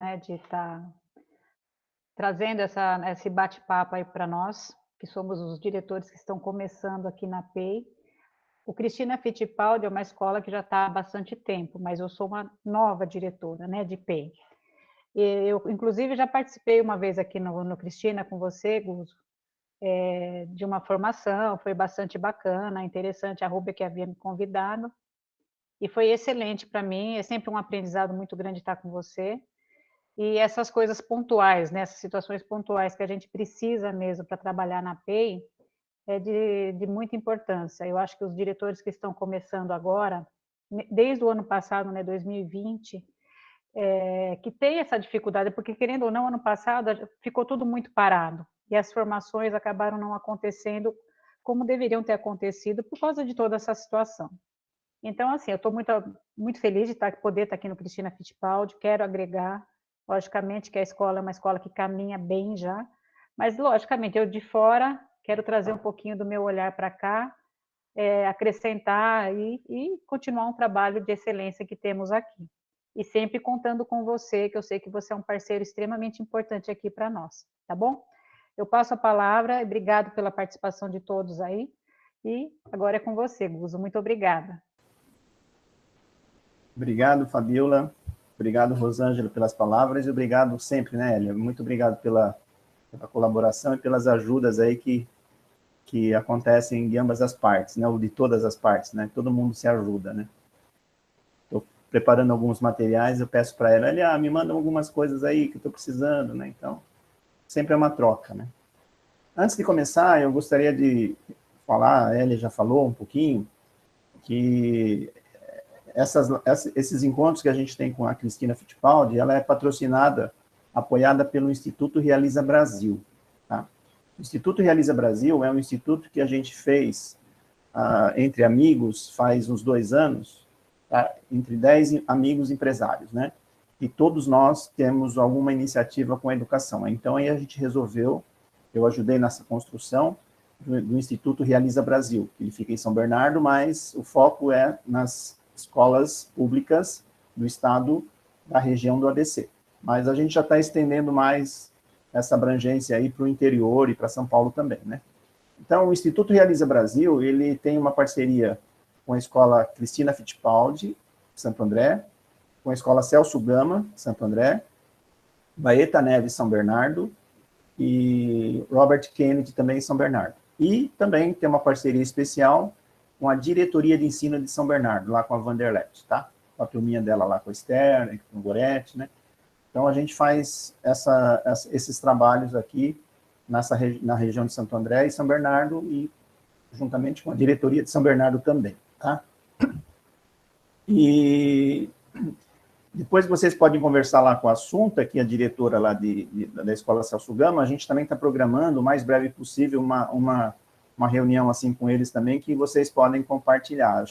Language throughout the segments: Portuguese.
né, de estar trazendo esse bate-papo aí para nós, que somos os diretores que estão começando aqui na PEI. O Cristina Fittipaldi é uma escola que já está há bastante tempo, mas eu sou uma nova diretora, né, de PEI. E eu, inclusive, já participei uma vez aqui no Cristina com você, Guzo, de uma formação, foi bastante bacana, interessante, a Rúbia que havia me convidado, e foi excelente para mim, é sempre um aprendizado muito grande estar com você. E essas coisas pontuais, né, essas situações pontuais que a gente precisa mesmo para trabalhar na PEI, é de muita importância. Eu acho que os diretores que estão começando agora, desde o ano passado, né, 2020, que tem essa dificuldade, porque querendo ou não, ano passado ficou tudo muito parado, e as formações acabaram não acontecendo como deveriam ter acontecido por causa de toda essa situação. Então, assim, eu estou muito feliz de poder estar aqui no Cristina Fittipaldi, quero agregar, logicamente que a escola é uma escola que caminha bem já, mas, logicamente, eu de fora quero trazer um pouquinho do meu olhar para cá, acrescentar e continuar um trabalho de excelência que temos aqui. E sempre contando com você, que eu sei que você é um parceiro extremamente importante aqui para nós, tá bom? Eu passo a palavra, obrigado pela participação de todos aí, e agora é com você, Guzo, muito obrigada. Obrigado, Fabiola. Obrigado, Rosângela, pelas palavras e obrigado sempre, né, Elia? Muito obrigado pela colaboração e pelas ajudas aí que acontecem de ambas as partes, né, ou de todas as partes, né? Todo mundo se ajuda, né? Estou preparando alguns materiais, eu peço para ela, Elia, me manda algumas coisas aí que eu estou precisando, né? Então, sempre é uma troca, né? Antes de começar, eu gostaria de falar, a Elia já falou um pouquinho, que esses encontros que a gente tem com a Cristina Fittipaldi, ela é patrocinada, apoiada pelo Instituto Realiza Brasil. Tá? O Instituto Realiza Brasil é um instituto que a gente fez entre amigos faz uns 2 anos, tá? Entre 10 amigos empresários, né? E todos nós temos alguma iniciativa com a educação. Então, aí a gente resolveu, eu ajudei nessa construção do Instituto Realiza Brasil, que ele fica em São Bernardo, mas o foco é nas escolas públicas do estado, da região do ABC. Mas a gente já está estendendo mais essa abrangência aí para o interior e para São Paulo também, né? Então, o Instituto Realiza Brasil, ele tem uma parceria com a escola Cristina Fittipaldi, Santo André, com a escola Celso Gama, Santo André, Baeta Neves, São Bernardo, e Robert Kennedy, também em São Bernardo. E também tem uma parceria especial com a Diretoria de Ensino de São Bernardo, lá com a Vanderlet, tá? Com a turminha dela lá com a Esther, com o Goretti, né? Então, a gente faz esses trabalhos aqui na região de Santo André e São Bernardo, e juntamente com a diretoria de São Bernardo também, tá? E depois vocês podem conversar lá com a Assunta, que é a diretora lá da Escola Celso Gama. A gente também está programando o mais breve possível uma reunião assim com eles também, que vocês podem compartilhar.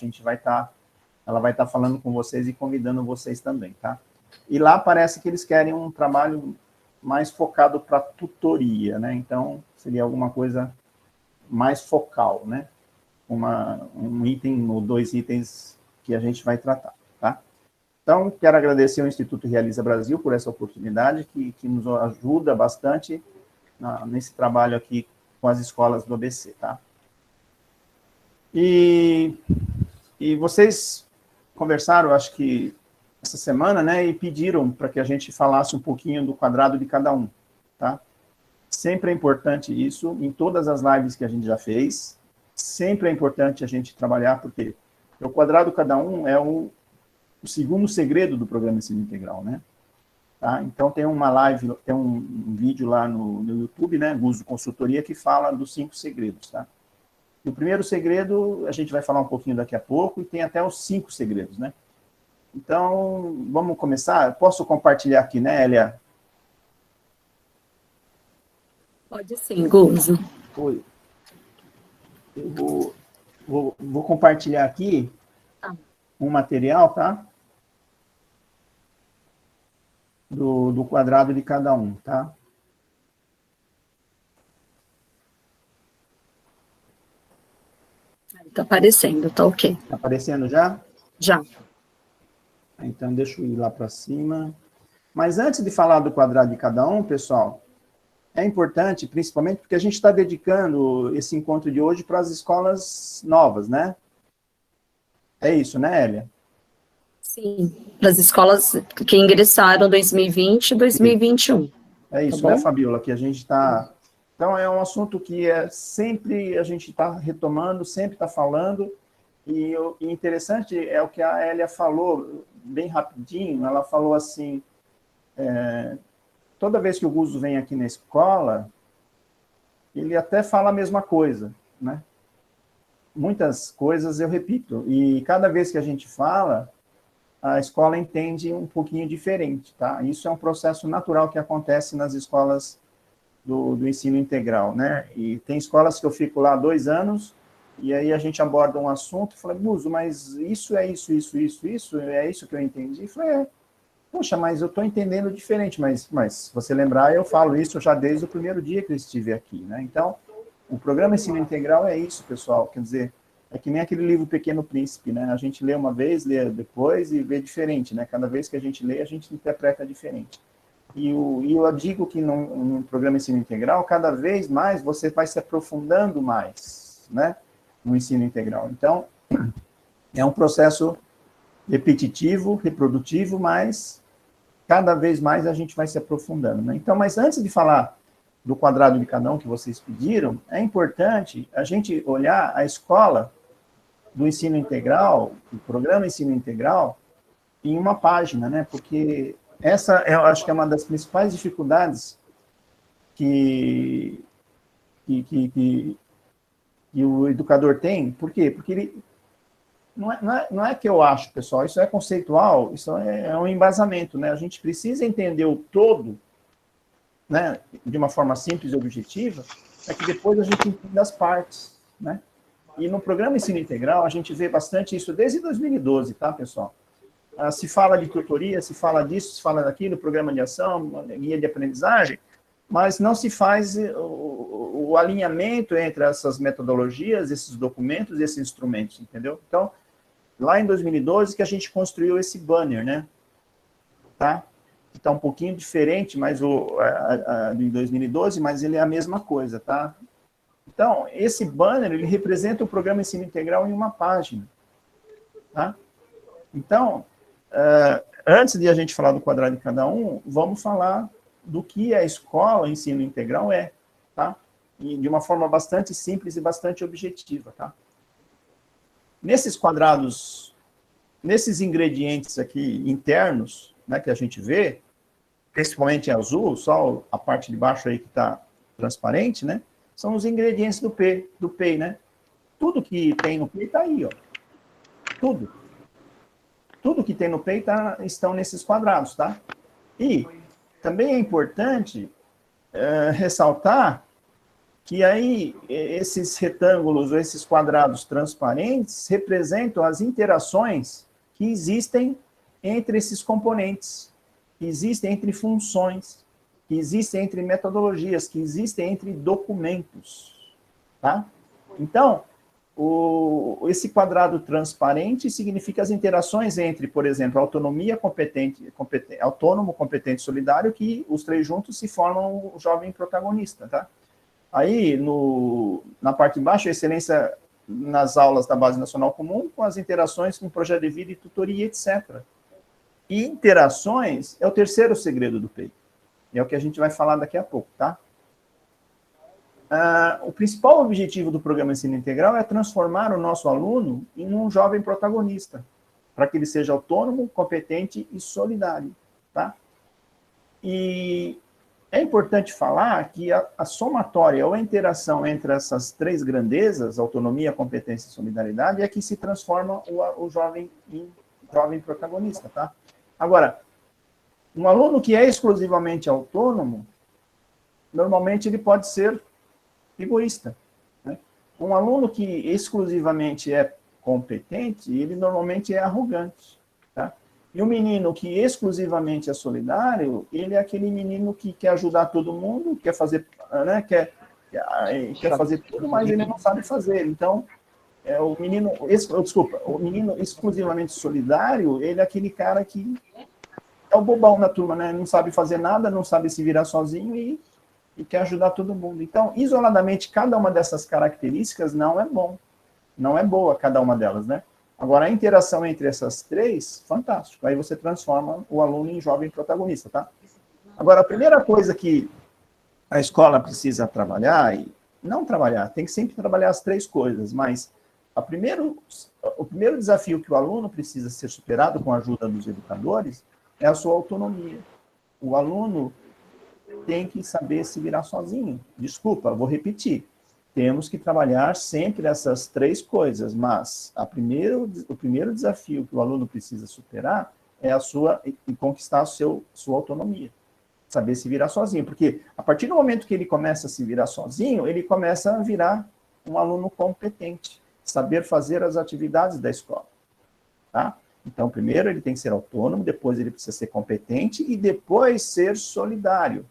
Ela vai estar falando com vocês e convidando vocês também, tá? E lá parece que eles querem um trabalho mais focado para tutoria, né? Então, seria alguma coisa mais focal, né? Um item ou 2 itens que a gente vai tratar, tá? Então, quero agradecer ao Instituto Realiza Brasil por essa oportunidade, que nos ajuda bastante nesse trabalho aqui com as escolas do ABC, tá? E vocês conversaram, acho que essa semana, né, e pediram para que a gente falasse um pouquinho do quadrado de cada um, tá? Sempre é importante isso, em todas as lives que a gente já fez, sempre é importante a gente trabalhar, porque o quadrado de cada um é o segundo segredo do programa Ensino Integral, né? Tá? Então, tem uma live, tem um vídeo lá no YouTube, né, Guzo Consultoria, que fala dos 5 segredos, tá? E o primeiro segredo, a gente vai falar um pouquinho daqui a pouco, e tem até os 5 segredos, né? Então, vamos começar? Posso compartilhar aqui, né, Elia? Pode sim, Guzo. Oi. Eu vou compartilhar aqui um material, tá? Do quadrado de cada um, tá? Está aparecendo, tá ok. Está aparecendo já? Já. Então, deixa eu ir lá para cima. Mas antes de falar do quadrado de cada um, pessoal, é importante, principalmente porque a gente está dedicando esse encontro de hoje para as escolas novas, né? É isso, né, Hélia? Sim, para as escolas que ingressaram 2020 e 2021. É isso, Tá né, bom? Fabiola? Que a gente está... Então, é um assunto que sempre a gente está retomando, sempre está falando, e interessante é o que a Hélia falou, bem rapidinho, ela falou assim, toda vez que o Guzo vem aqui na escola, ele até fala a mesma coisa, né? Muitas coisas eu repito, e cada vez que a gente fala, a escola entende um pouquinho diferente, tá? Isso é um processo natural que acontece nas escolas do ensino integral, né? E tem escolas que eu fico lá 2 anos, e aí a gente aborda um assunto, e fala, Guzo, mas isso é isso, é isso que eu entendi? Eu falei, poxa, mas eu estou entendendo diferente, mas se você lembrar, eu falo isso já desde o primeiro dia que eu estive aqui, né? Então, o programa Ensino Integral é isso, pessoal, quer dizer, é que nem aquele livro Pequeno Príncipe, né? A gente lê uma vez, lê depois e vê diferente, né? Cada vez que a gente lê, a gente interpreta diferente. E eu digo que no programa Ensino Integral, cada vez mais você vai se aprofundando mais, né? No ensino integral. Então, é um processo repetitivo, reprodutivo, mas cada vez mais a gente vai se aprofundando, né? Então, mas antes de falar do quadrado de cada um que vocês pediram, é importante a gente olhar a escola do ensino integral, o programa Ensino Integral, em uma página, né? Porque essa, eu acho que é uma das principais dificuldades que o educador tem. Por quê? Porque ele... Não é que eu acho, pessoal, isso é conceitual, isso é um embasamento, né? A gente precisa entender o todo, né, de uma forma simples e objetiva, para que depois a gente entenda as partes, né? E no programa Ensino Integral, a gente vê bastante isso desde 2012, tá, pessoal? Se fala de tutoria, se fala disso, se fala daquilo, programa de ação, guia de aprendizagem, mas não se faz o alinhamento entre essas metodologias, esses documentos, esses instrumentos, entendeu? Então, lá em 2012 que a gente construiu esse banner, né? Tá? Está um pouquinho diferente, mas de 2012, mas ele é a mesma coisa, tá? Então, esse banner, ele representa o programa Ensino Integral em uma página, tá? Então, antes de a gente falar do quadrado de cada um, vamos falar do que a escola Ensino Integral é, tá? E de uma forma bastante simples e bastante objetiva, tá? Nesses quadrados, nesses ingredientes aqui internos, né, que a gente vê, principalmente em azul, só a parte de baixo aí que está transparente, né, são os ingredientes do PEI, né? Tudo que tem no PEI está aí, ó. Tudo. Tudo que tem no PEI estão nesses quadrados, tá? E também é importante ressaltar que aí esses retângulos, ou esses quadrados transparentes, representam as interações que existem entre esses componentes, que existem entre funções, que existem entre metodologias, que existem entre documentos, tá? Então, esse quadrado transparente significa as interações entre, por exemplo, autonomia, autônomo, competente, solidário, que os três juntos se formam o jovem protagonista, tá? Aí, na parte de baixo, a excelência nas aulas da Base Nacional Comum, com as interações com projeto de vida e tutoria, etc. E interações é o terceiro segredo do PEI. É o que a gente vai falar daqui a pouco, tá? O principal objetivo do programa Ensino Integral é transformar o nosso aluno em um jovem protagonista, para que ele seja autônomo, competente e solidário, tá? E é importante falar que a somatória ou a interação entre essas três grandezas, autonomia, competência e solidariedade, é que se transforma o jovem em jovem protagonista, tá? Agora, um aluno que é exclusivamente autônomo, normalmente ele pode ser egoísta, né? Um aluno que exclusivamente é competente, ele normalmente é arrogante, tá? E o menino que exclusivamente é solidário, ele é aquele menino que quer ajudar todo mundo, quer fazer, né, quer fazer tudo, mas ele não sabe fazer. Então, o menino exclusivamente solidário, ele é aquele cara que é o bobão na turma, né? Não sabe fazer nada, não sabe se virar sozinho e quer ajudar todo mundo. Então, isoladamente, cada uma dessas características não é bom. Não é boa cada uma delas, né? Agora, a interação entre essas três, fantástico. Aí você transforma o aluno em jovem protagonista, tá? Agora, a primeira coisa que a escola precisa trabalhar, e não trabalhar, tem que sempre trabalhar as três coisas, mas o primeiro desafio que o aluno precisa ser superado com a ajuda dos educadores é a sua autonomia. O aluno tem que saber se virar sozinho. Desculpa, vou repetir. Temos que trabalhar sempre essas três coisas, mas o primeiro desafio que o aluno precisa superar é e conquistar sua autonomia. Saber se virar sozinho, porque a partir do momento que ele começa a se virar sozinho, ele começa a virar um aluno competente, saber fazer as atividades da escola, tá? Então, primeiro ele tem que ser autônomo, depois ele precisa ser competente e depois ser solidário,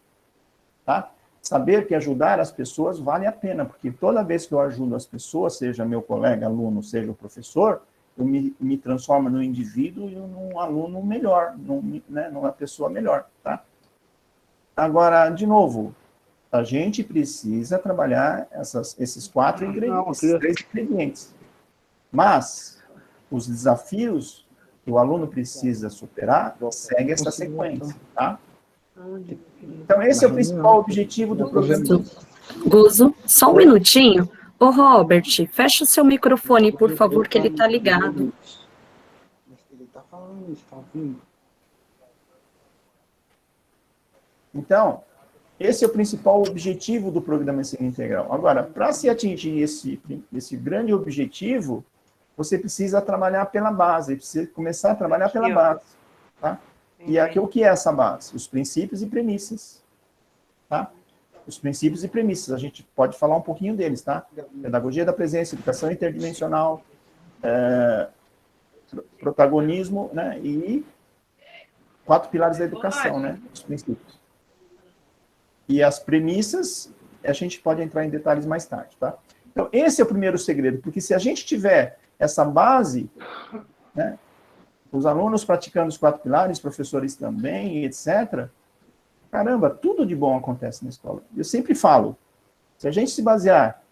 tá? Saber que ajudar as pessoas vale a pena, porque toda vez que eu ajudo as pessoas, seja meu colega, aluno, seja o professor, eu me transformo num indivíduo e num aluno melhor, numa pessoa melhor, tá? Agora, de novo, a gente precisa trabalhar esses três ingredientes. Mas os desafios que o aluno precisa superar segue essa sequência, tá? Então, esse é o principal objetivo do programa. Guzo, só um minutinho. Ô, Robert, fecha o seu microfone, por favor, que ele está ligado. Ele está falando, está ouvindo. Então, esse é o principal objetivo do programa Ensino Integral. Agora, para se atingir esse grande objetivo, você precisa trabalhar pela base, precisa começar a trabalhar pela base, tá? E aqui, o que é essa base? Os princípios e premissas, tá? Os princípios e premissas, a gente pode falar um pouquinho deles, tá? Pedagogia da presença, educação interdimensional, protagonismo, né? E 4 pilares da educação, né? Os princípios. E as premissas, a gente pode entrar em detalhes mais tarde, tá? Então, esse é o primeiro segredo, porque se a gente tiver essa base, né? Os alunos praticando os 4 pilares, professores também, etc., caramba, tudo de bom acontece na escola. Eu sempre falo, se a gente se basear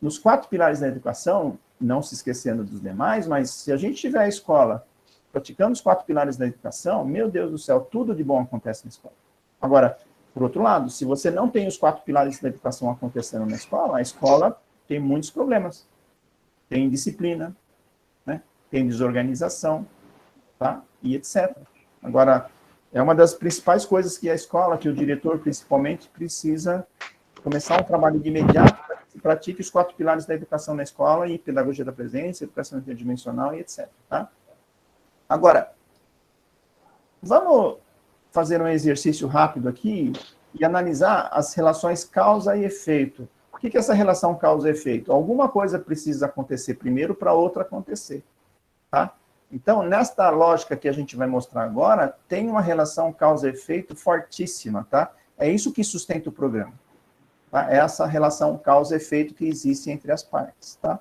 nos 4 pilares da educação, não se esquecendo dos demais, mas se a gente tiver a escola praticando os 4 pilares da educação, meu Deus do céu, tudo de bom acontece na escola. Agora, por outro lado, se você não tem os 4 pilares da educação acontecendo na escola, a escola tem muitos problemas. Tem indisciplina, né? Tem desorganização, tá? E etc. Agora, é uma das principais coisas que a escola, que o diretor principalmente, precisa começar um trabalho de imediato para que se pratique os 4 pilares da educação na escola, e pedagogia da presença, educação interdimensional e etc. Tá? Agora, vamos fazer um exercício rápido aqui e analisar as relações causa e efeito. O que é essa relação causa e efeito? Alguma coisa precisa acontecer primeiro para outra acontecer, tá? Então, nesta lógica que a gente vai mostrar agora, tem uma relação causa e efeito fortíssima, tá? É isso que sustenta o programa, tá? É essa relação causa e efeito que existe entre as partes, tá?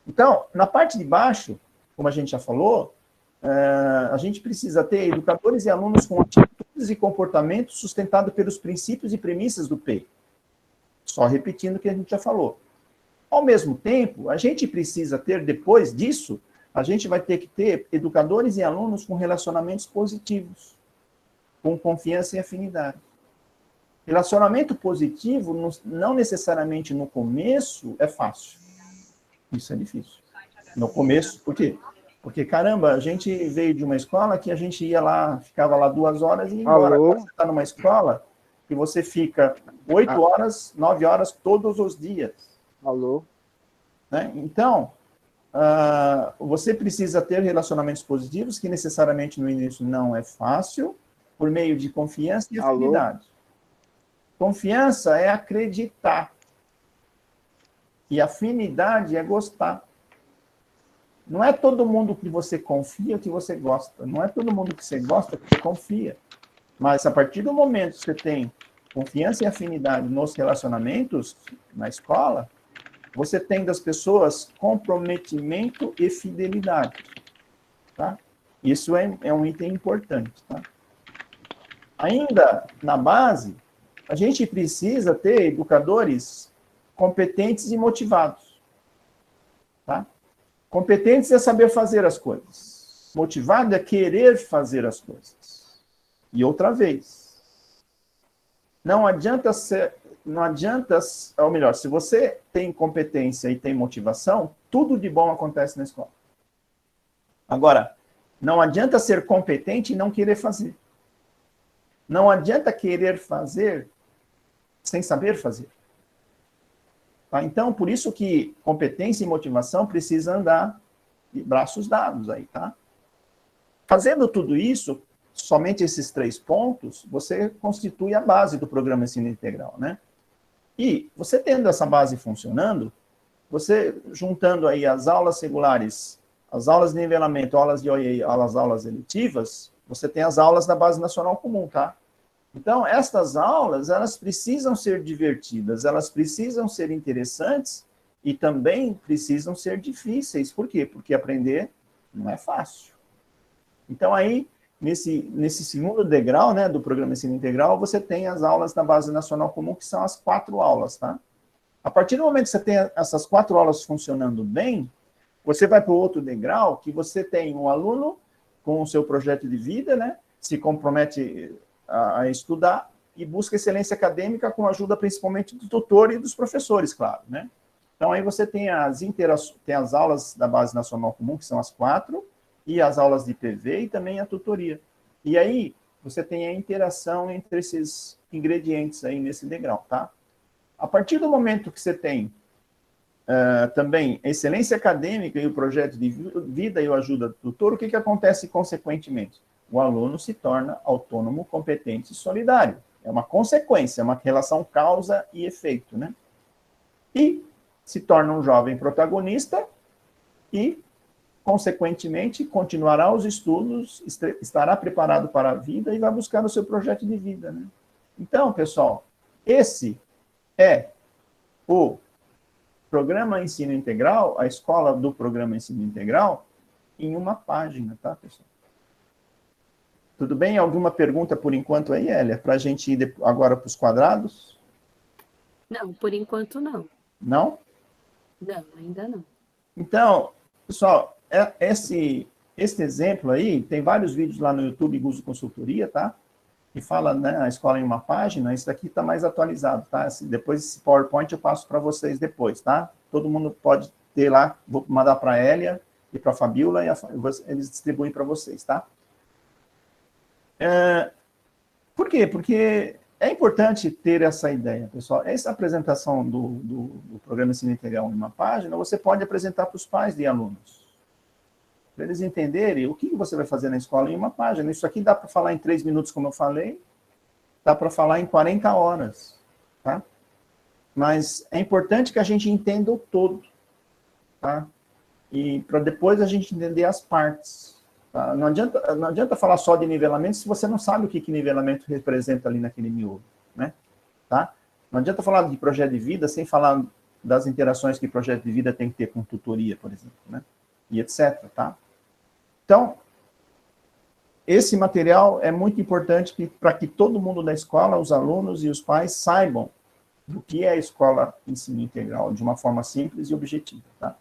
Então, na parte de baixo, como a gente já falou, a gente precisa ter educadores e alunos com atitudes e comportamentos sustentados pelos princípios e premissas do PEI. Só repetindo o que a gente já falou. Ao mesmo tempo, a gente precisa ter, depois disso, a gente vai ter que ter educadores e alunos com relacionamentos positivos, com confiança e afinidade. Relacionamento positivo, não necessariamente no começo, é fácil. Isso é difícil. No começo, por quê? Porque, caramba, a gente veio de uma escola que a gente ia lá, ficava lá 2 horas e ia embora. Agora você está numa escola que você fica 8 horas, 9 horas todos os dias. Alô? Né? Então, você precisa ter relacionamentos positivos, que necessariamente no início não é fácil, por meio de confiança e afinidade. Confiança é acreditar. E afinidade é gostar. Não é todo mundo que você confia que você gosta. Não é todo mundo que você gosta que você confia. Mas a partir do momento que você tem confiança e afinidade nos relacionamentos, na escola, você tem das pessoas comprometimento e fidelidade. Tá? Isso é um item importante. Tá? Ainda na base, a gente precisa ter educadores competentes e motivados. Tá? Competentes é saber fazer as coisas. Motivado é querer fazer as coisas. E outra vez, não adianta, ou melhor, se você tem competência e tem motivação, tudo de bom acontece na escola. Agora, não adianta ser competente e não querer fazer. Não adianta querer fazer sem saber fazer. Tá? Então, por isso que competência e motivação precisam andar de braços dados aí, tá? Fazendo tudo isso, somente esses 3 pontos, você constitui a base do programa Ensino Integral, né? E você tendo essa base funcionando, você juntando aí as aulas regulares, as aulas de nivelamento, aulas de OEI, as aulas eletivas, você tem as aulas da Base Nacional Comum, tá? Então, estas aulas, elas precisam ser divertidas, elas precisam ser interessantes e também precisam ser difíceis. Por quê? Porque aprender não é fácil. Então, aí, nesse segundo degrau, né, do programa Ensino Integral, você tem as aulas da Base Nacional Comum, que são as 4 aulas, tá? A partir do momento que você tem essas 4 aulas funcionando bem, você vai para o outro degrau, que você tem um aluno com o seu projeto de vida, né, se compromete a estudar e busca excelência acadêmica com a ajuda principalmente do tutor e dos professores, claro, né? Então, aí você tem as aulas da Base Nacional Comum, que são as 4, e as aulas de PV e também a tutoria. E aí, você tem a interação entre esses ingredientes aí nesse degrau, tá? A partir do momento que você tem também a excelência acadêmica e o projeto de vida e a ajuda do tutor, o que acontece consequentemente? O aluno se torna autônomo, competente e solidário. É uma consequência, é uma relação causa e efeito, né? E se torna um jovem protagonista e, consequentemente, continuará os estudos, estará preparado para a vida e vai buscar o seu projeto de vida, né? Então, pessoal, esse é o Programa Ensino Integral, a escola do Programa Ensino Integral, em uma página, tá, pessoal? Tudo bem? Alguma pergunta por enquanto aí, Hélia? Para a gente ir agora para os quadrados? Não, por enquanto não. Não? Não, ainda não. Então, pessoal, esse exemplo aí, tem vários vídeos lá no YouTube, Guzo Consultoria, tá? Que fala, né, a escola em uma página, isso daqui está mais atualizado, tá? Depois esse PowerPoint eu passo para vocês depois, tá? Todo mundo pode ter lá, vou mandar para a Hélia e para a Fabiola, e eles distribuem para vocês, tá? Por quê? Porque é importante ter essa ideia, pessoal. Essa apresentação do Programa Ensino Integral em uma página, você pode apresentar para os pais de alunos, para eles entenderem o que você vai fazer na escola em uma página. Isso aqui dá para falar em 3 minutos, como eu falei, dá para falar em 40 horas, tá? Mas é importante que a gente entenda o todo, tá? E para depois a gente entender as partes. Tá? Não adianta falar só de nivelamento se você não sabe o que nivelamento representa ali naquele miolo, né? Tá? Não adianta falar de projeto de vida sem falar das interações que projeto de vida tem que ter com tutoria, por exemplo, né? E etc, tá? Então, esse material é muito importante para que todo mundo da escola, os alunos e os pais, saibam do que é a escola Ensino Integral, de uma forma simples e objetiva, tá?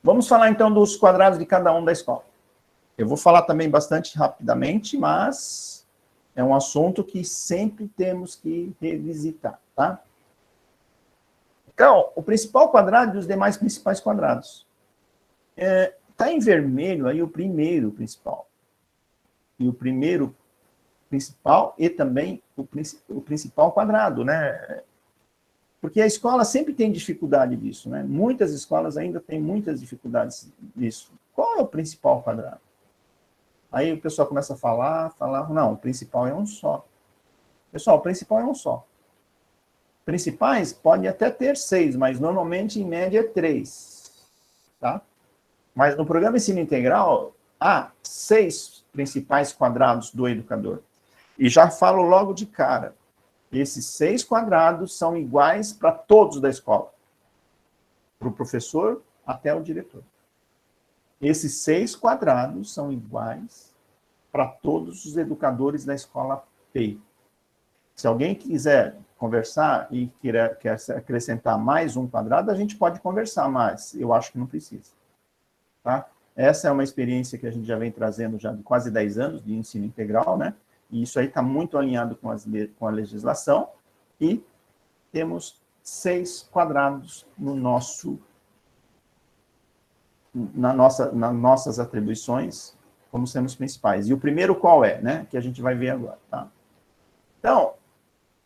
Vamos falar, então, dos quadrados de cada um da escola. Eu vou falar também bastante rapidamente, mas é um assunto que sempre temos que revisitar, tá? Então, o principal quadrado e os demais principais quadrados. Está em vermelho aí o primeiro principal. E o primeiro principal e também o principal quadrado, né? Porque a escola sempre tem dificuldade disso, né? Muitas escolas ainda têm muitas dificuldades disso. Qual é o principal quadrado? Aí o pessoal começa a falar, não, o principal é um só. Pessoal, o principal é um só. Principais podem até ter 6, mas normalmente, em média, é 3. Tá? Mas no programa Ensino Integral, há 6 principais quadrados do educador. E já falo logo de cara, esses 6 quadrados são iguais para todos da escola. Para o professor até o diretor. Esses 6 quadrados são iguais para todos os educadores da escola PEI. Se alguém quiser conversar e quer acrescentar mais um quadrado, a gente pode conversar, mas eu acho que não precisa. Tá? Essa é uma experiência que a gente já vem trazendo já de quase 10 anos de ensino integral, né? E isso aí está muito alinhado com a legislação, e temos 6 quadrados no nas nossas atribuições como sendo os principais. E o primeiro qual é, né? Que a gente vai ver agora, tá? Então,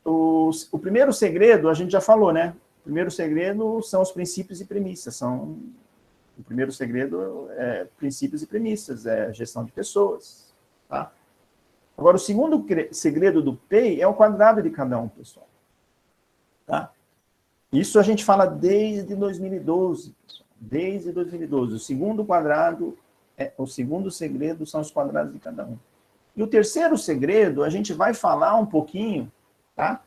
o primeiro segredo, a gente já falou, né? O primeiro segredo são os princípios e premissas. O primeiro segredo é princípios e premissas, é gestão de pessoas, tá? Agora, o segundo segredo do PEI é o quadrado de cada um, pessoal. Tá? Isso a gente fala desde 2012, pessoal. Desde 2012. O segundo segredo são os quadrados de cada um. E o terceiro segredo, a gente vai falar um pouquinho, tá?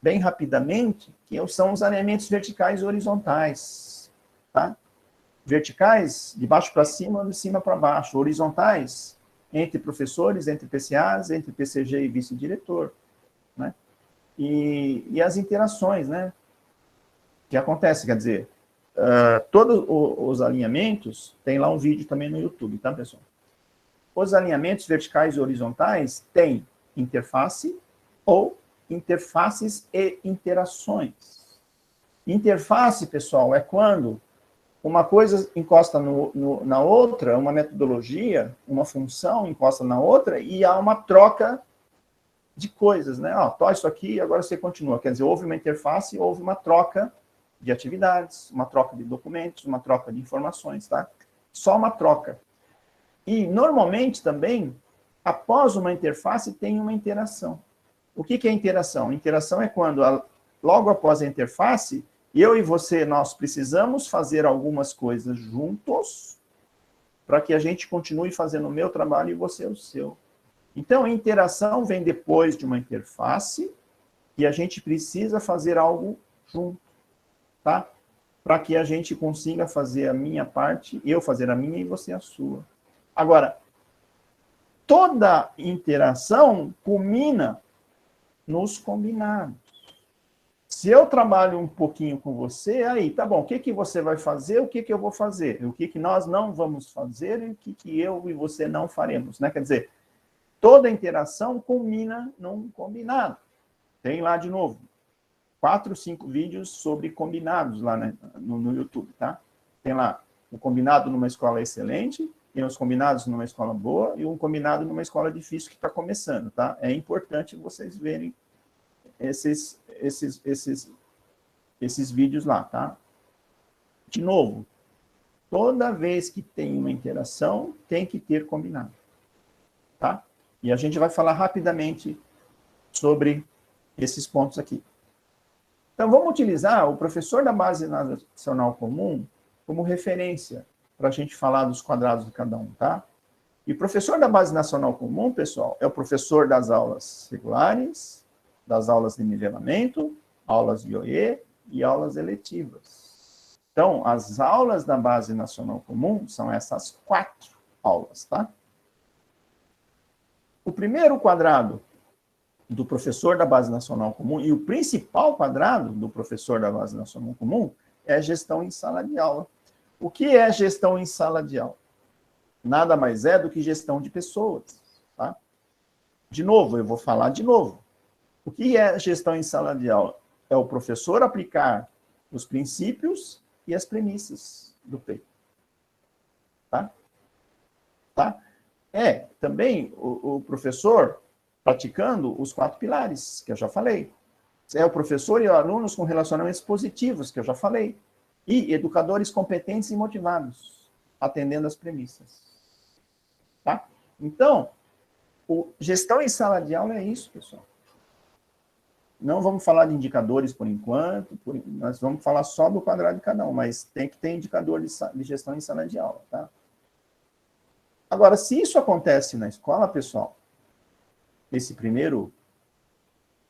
Bem rapidamente, que são os alinhamentos verticais e horizontais, tá? Verticais, de baixo para cima, de cima para baixo. Horizontais, entre professores, entre PCAs, entre PCG e vice-diretor, né? E as interações, né? Que acontece, quer dizer, todos os alinhamentos, tem lá um vídeo também no YouTube, tá, pessoal? Os alinhamentos verticais e horizontais têm interface ou interfaces e interações. Interface, pessoal, é quando uma coisa encosta na outra, uma metodologia, uma função encosta na outra, e há uma troca de coisas, né? Ó, isso aqui, agora você continua. Quer dizer, houve uma interface, houve uma troca de atividades, uma troca de documentos, uma troca de informações, tá? Só uma troca. E, normalmente, também, após uma interface, tem uma interação. O que é interação? Interação é quando, logo após a interface, eu e você, nós precisamos fazer algumas coisas juntos para que a gente continue fazendo o meu trabalho e você o seu. Então, a interação vem depois de uma interface e a gente precisa fazer algo junto, tá? Para que a gente consiga fazer a minha parte, eu fazer a minha e você a sua. Agora, toda interação culmina nos combinados. Se eu trabalho um pouquinho com você, aí, tá bom, o que você vai fazer, o que eu vou fazer, o que nós não vamos fazer e o que eu e você não faremos, né? Quer dizer, toda interação culmina num combinado. Tem lá, de novo, 4, 5 vídeos sobre combinados lá, né, no YouTube, tá? Tem lá um combinado numa escola excelente, tem os combinados numa escola boa e um combinado numa escola difícil que está começando, tá? É importante vocês verem esses vídeos lá, tá? De novo, toda vez que tem uma interação, tem que ter combinado, tá? E a gente vai falar rapidamente sobre esses pontos aqui. Então, vamos utilizar o professor da Base Nacional Comum como referência para a gente falar dos quadrados de cada um, tá? E o professor da Base Nacional Comum, pessoal, é o professor das aulas regulares, das aulas de nivelamento, aulas de OE e aulas eletivas. Então, as aulas da Base Nacional Comum são essas 4 aulas, tá? O primeiro quadrado do professor da Base Nacional Comum e o principal quadrado do professor da Base Nacional Comum é gestão em sala de aula. O que é gestão em sala de aula? Nada mais é do que gestão de pessoas, tá? De novo, eu vou falar de novo. O que é gestão em sala de aula? É o professor aplicar os princípios e as premissas do PEI. Tá? Tá? É também o professor praticando os 4 pilares, que eu já falei. É o professor e os alunos com relacionamentos positivos, que eu já falei. E educadores competentes e motivados, atendendo as premissas. Tá? Então, gestão em sala de aula é isso, pessoal. Não vamos falar de indicadores por enquanto, nós vamos falar só do quadrado de cada um, mas tem que ter indicador de gestão em sala de aula, tá? Agora, se isso acontece na escola, pessoal, esse primeiro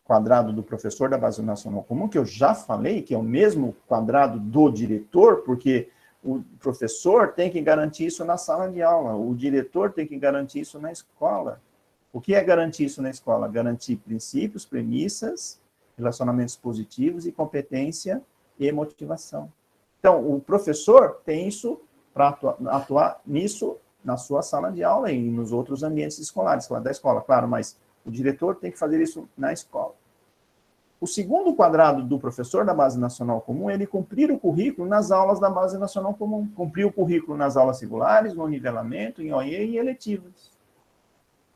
quadrado do professor da Base Nacional Comum, que eu já falei, que é o mesmo quadrado do diretor, porque O professor tem que garantir isso na sala de aula, o diretor tem que garantir isso na escola. O que é garantir isso na escola? Garantir princípios, premissas, relacionamentos positivos e competência e motivação. Então, o professor tem isso para atuar nisso na sua sala de aula e nos outros ambientes escolares, da escola, claro, mas o diretor tem que fazer isso na escola. O segundo quadrado do professor da Base Nacional Comum é ele cumprir o currículo nas aulas da Base Nacional Comum. Cumprir o currículo nas aulas regulares, no nivelamento, em OE e eletivas.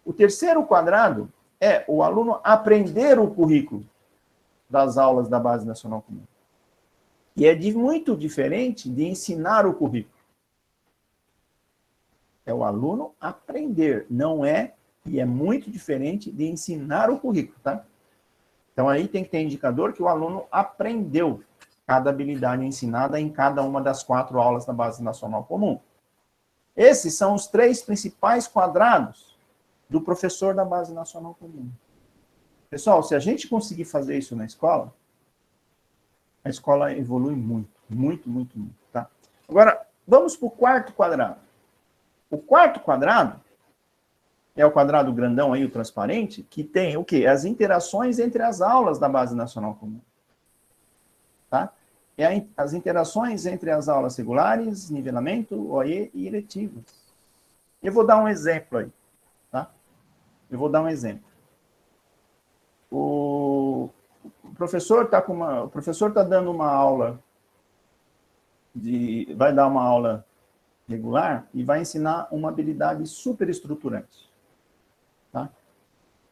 O terceiro quadrado é o aluno aprender o currículo das aulas da Base Nacional Comum. E é muito diferente de ensinar o currículo. É o aluno aprender, não é, e é muito diferente de ensinar o currículo, tá? Então, aí tem que ter indicador que o aluno aprendeu cada habilidade ensinada em cada uma das 4 aulas da Base Nacional Comum. Esses são os 3 principais quadrados do professor da Base Nacional Comum. Pessoal, se a gente conseguir fazer isso na escola, a escola evolui muito, muito, muito, muito, tá? Agora, vamos para o 4º quadrado. O 4º quadrado é o quadrado grandão aí, o transparente, que tem o quê? As interações entre as aulas da Base Nacional Comum. Tá? É as interações entre as aulas regulares, nivelamento, OE e eletivas. Eu vou dar um exemplo aí. Tá? Eu vou dar um exemplo. O professor está dando uma aula, vai dar uma aula regular e vai ensinar uma habilidade superestruturante. Tá?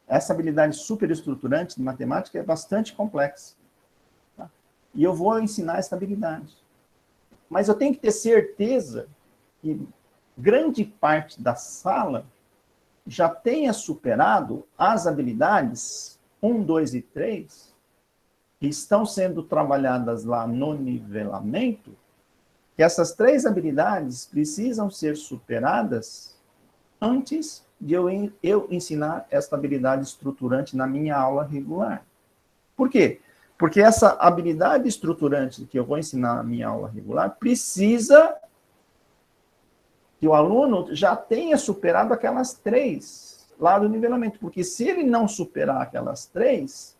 Essa habilidade superestruturante de matemática é bastante complexa. Tá? E eu vou ensinar essa habilidade. Mas eu tenho que ter certeza que grande parte da sala já tenha superado as habilidades 1, 2 e 3, que estão sendo trabalhadas lá no nivelamento, que essas 3 habilidades precisam ser superadas antes de eu ensinar essa habilidade estruturante na minha aula regular. Por quê? Porque essa habilidade estruturante que eu vou ensinar na minha aula regular precisa que o aluno já tenha superado aquelas 3 lá do nivelamento. Porque se ele não superar aquelas 3,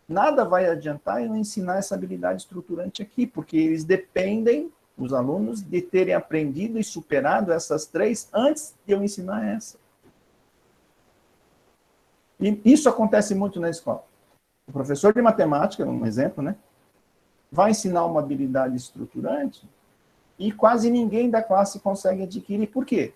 nada vai adiantar eu ensinar essa habilidade estruturante aqui, porque eles dependem, os alunos, de terem aprendido e superado essas 3 antes de eu ensinar essa. E isso acontece muito na escola. O professor de matemática, um exemplo, né, vai ensinar uma habilidade estruturante e quase ninguém da classe consegue adquirir. Por quê?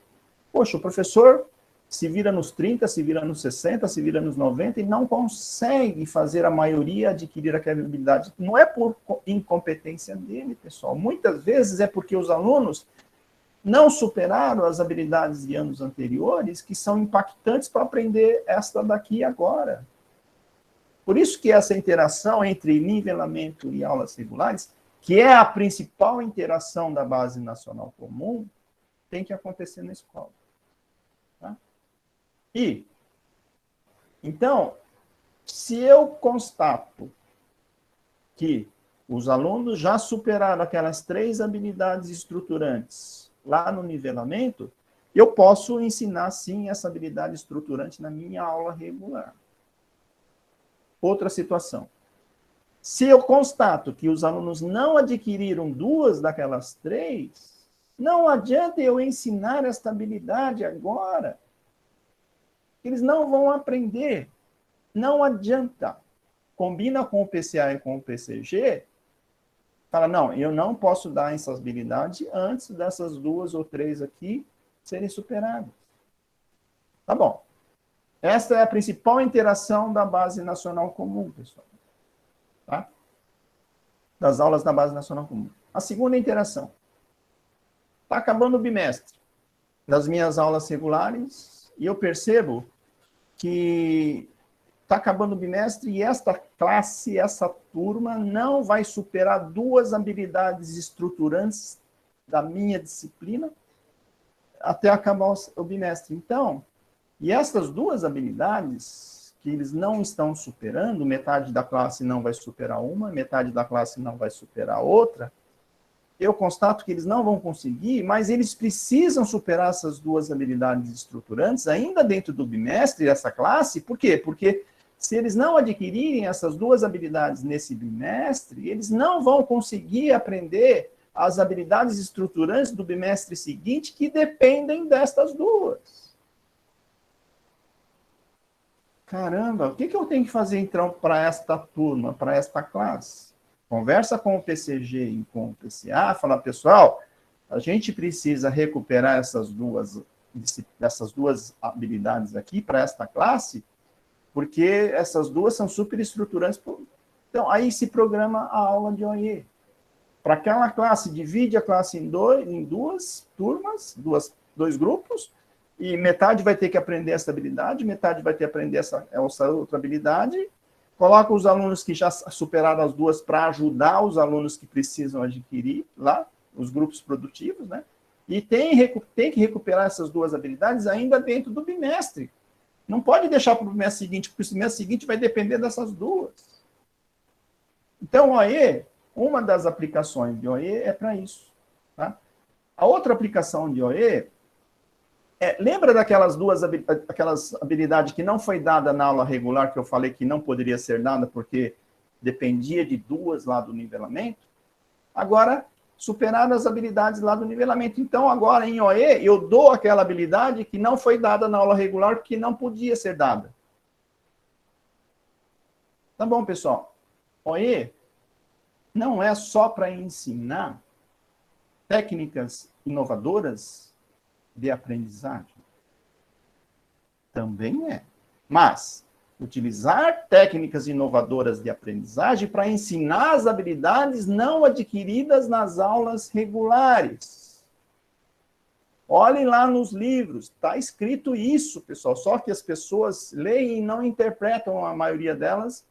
Poxa, o professor se vira nos 30, se vira nos 60, se vira nos 90 e não consegue fazer a maioria adquirir aquela habilidade. Não é por incompetência dele, pessoal. Muitas vezes é porque os alunos não superaram as habilidades de anos anteriores que são impactantes para aprender esta daqui agora. Por isso que essa interação entre nivelamento e aulas regulares, que é a principal interação da Base Nacional Comum, tem que acontecer na escola. Tá? E, então, se eu constato que os alunos já superaram aquelas 3 habilidades estruturantes lá no nivelamento, eu posso ensinar, sim, essa habilidade estruturante na minha aula regular. Outra situação. Se eu constato que os alunos não adquiriram 2 daquelas 3, não adianta eu ensinar esta habilidade agora. Eles não vão aprender. Não adianta. Combina com o PCA e com o PCG, fala, não, eu não posso dar essa habilidade antes dessas 2 ou 3 aqui serem superadas. Tá bom. Esta é a principal interação da Base Nacional Comum, pessoal. Tá? Das aulas da Base Nacional Comum. A segunda interação. Está acabando o bimestre das minhas aulas regulares e eu percebo que está acabando o bimestre e esta classe, essa turma, não vai superar 2 habilidades estruturantes da minha disciplina até acabar o bimestre. Então, e essas 2 habilidades que eles não estão superando, metade da classe não vai superar uma, metade da classe não vai superar outra, eu constato que eles não vão conseguir, mas eles precisam superar essas duas habilidades estruturantes ainda dentro do bimestre, dessa classe. Por quê? Porque se eles não adquirirem essas duas habilidades nesse bimestre, eles não vão conseguir aprender as habilidades estruturantes do bimestre seguinte, que dependem destas duas. Caramba, o que eu tenho que fazer, então, para esta turma, para esta classe? Conversa com o PCG e com o PCA, fala, pessoal, a gente precisa recuperar essas duas habilidades aqui para esta classe, porque essas duas são super estruturantes. Então, aí se programa a aula de OE. Para aquela classe, divide a classe em duas turmas, dois grupos, e metade vai ter que aprender essa habilidade, metade vai ter que aprender essa outra habilidade. Coloca os alunos que já superaram as duas para ajudar os alunos que precisam adquirir lá, os grupos produtivos, né? E tem que recuperar essas duas habilidades ainda dentro do bimestre. Não pode deixar para o bimestre seguinte, porque o bimestre seguinte vai depender dessas duas. Então, OE, uma das aplicações de OE é para isso. Tá? A outra aplicação de OE lembra daquelas aquelas habilidades que não foi dada na aula regular, que eu falei que não poderia ser dada porque dependia de duas lá do nivelamento? Agora, superar as habilidades lá do nivelamento. Então, agora em OE, eu dou aquela habilidade que não foi dada na aula regular, porque não podia ser dada. Tá bom, pessoal? OE não é só para ensinar técnicas inovadoras de aprendizagem. Também é. Mas utilizar técnicas inovadoras de aprendizagem para ensinar as habilidades não adquiridas nas aulas regulares. Olhem lá nos livros, está escrito isso, pessoal, só que as pessoas leem e não interpretam, a maioria delas,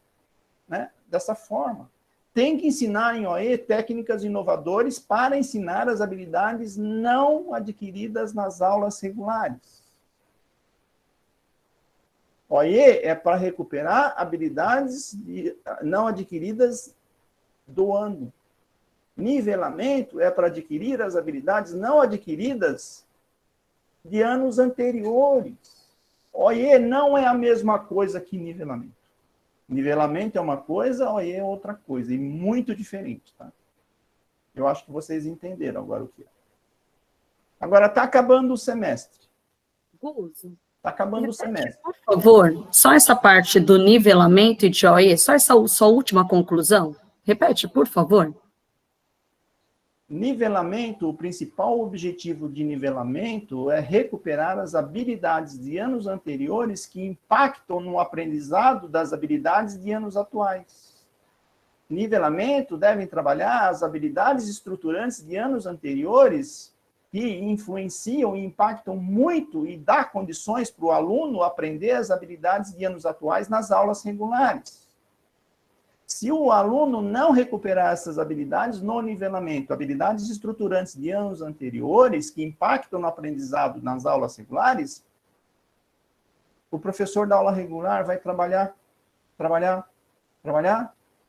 né, dessa forma. Tem que ensinar em OE técnicas inovadoras para ensinar as habilidades não adquiridas nas aulas regulares. OE é para recuperar habilidades não adquiridas do ano. Nivelamento é para adquirir as habilidades não adquiridas de anos anteriores. OE não é a mesma coisa que nivelamento. Nivelamento é uma coisa, OE é outra coisa, e muito diferente, tá? Eu acho que vocês entenderam agora o que é. Agora, está acabando o semestre. Guzo. Está acabando o semestre. Por favor, só essa parte do nivelamento e de OE, só essa sua última conclusão. Repete, por favor. Nivelamento, o principal objetivo de nivelamento é recuperar as habilidades de anos anteriores que impactam no aprendizado das habilidades de anos atuais. Nivelamento devem trabalhar as habilidades estruturantes de anos anteriores que influenciam e impactam muito e dá condições para o aluno aprender as habilidades de anos atuais nas aulas regulares. Se o aluno não recuperar essas habilidades no nivelamento, habilidades estruturantes de anos anteriores, que impactam no aprendizado nas aulas regulares, o professor da aula regular vai trabalhar,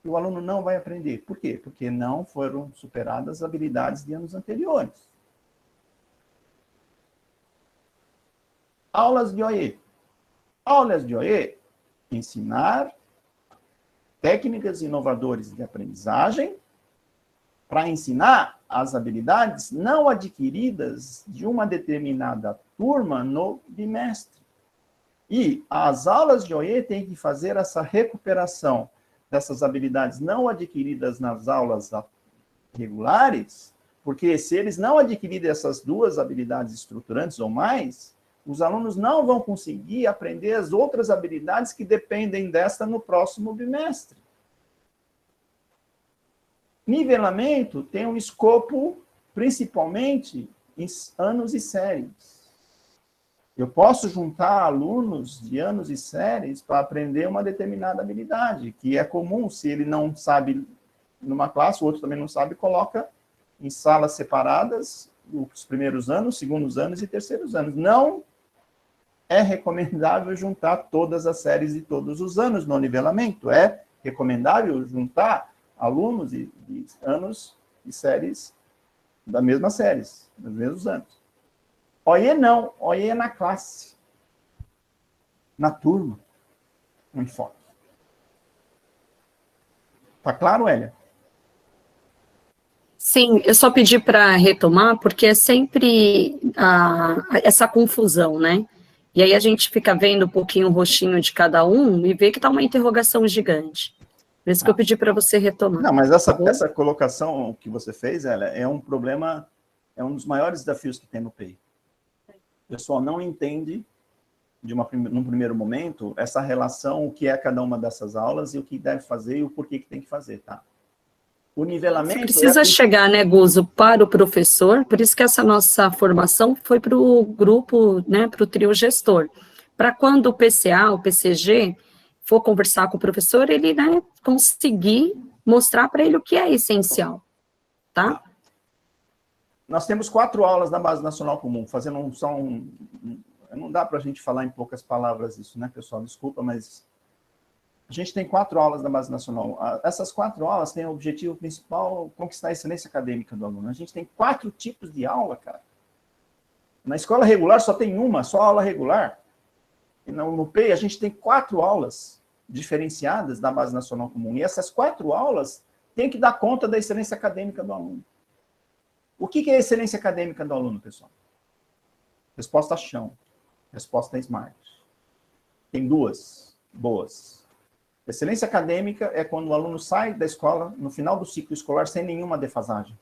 e o aluno não vai aprender. Por quê? Porque não foram superadas as habilidades de anos anteriores. Aulas de OE. Aulas de OE, ensinar técnicas inovadoras de aprendizagem para ensinar as habilidades não adquiridas de uma determinada turma no bimestre. E as aulas de OE têm que fazer essa recuperação dessas habilidades não adquiridas nas aulas regulares, porque se eles não adquirirem essas duas habilidades estruturantes ou mais, os alunos não vão conseguir aprender as outras habilidades que dependem desta no próximo bimestre. Nivelamento tem um escopo, principalmente, em anos e séries. Eu posso juntar alunos de anos e séries para aprender uma determinada habilidade, que é comum, se ele não sabe numa classe, o outro também não sabe, coloca em salas separadas os primeiros anos, segundos anos e terceiros anos. Não é recomendável juntar todas as séries e todos os anos no nivelamento. É recomendável juntar alunos de anos e séries das mesmas séries, dos mesmos anos. OE não, OE é na classe, na turma, um enfoque. Tá claro, Hélia? Sim, eu só pedi para retomar, porque é sempre essa confusão, né? E aí a gente fica vendo um pouquinho o rostinho de cada um e vê que tá uma interrogação gigante. Por isso que eu pedi para você retomar. Não, mas tá bom? essa colocação que você fez, Hélia, é um problema, é um dos maiores desafios que tem no PEI. O pessoal não entende, num primeiro momento, essa relação, o que é cada uma dessas aulas e o que deve fazer e o porquê que tem que fazer, tá? O nivelamento... Precisa chegar, né, Guzo, para o professor, por isso que essa nossa formação foi para o grupo, né, para o trio gestor. Para quando o PCA, o PCG, for conversar com o professor, ele, né, conseguir mostrar para ele o que é essencial, tá? Nós temos 4 aulas da Base Nacional Comum, fazendo não dá para a gente falar em poucas palavras isso, né, pessoal? Desculpa, mas a gente tem 4 aulas da Base Nacional. Essas 4 aulas têm o objetivo principal conquistar a excelência acadêmica do aluno. A gente tem 4 tipos de aula, cara. Na escola regular só tem uma, só aula regular. E no PEI a gente tem 4 aulas diferenciadas da Base Nacional Comum. E essas 4 aulas têm que dar conta da excelência acadêmica do aluno. O que é a excelência acadêmica do aluno, pessoal? Resposta chão. Resposta smart. Tem 2 boas. Excelência acadêmica é quando o aluno sai da escola, no final do ciclo escolar, sem nenhuma defasagem.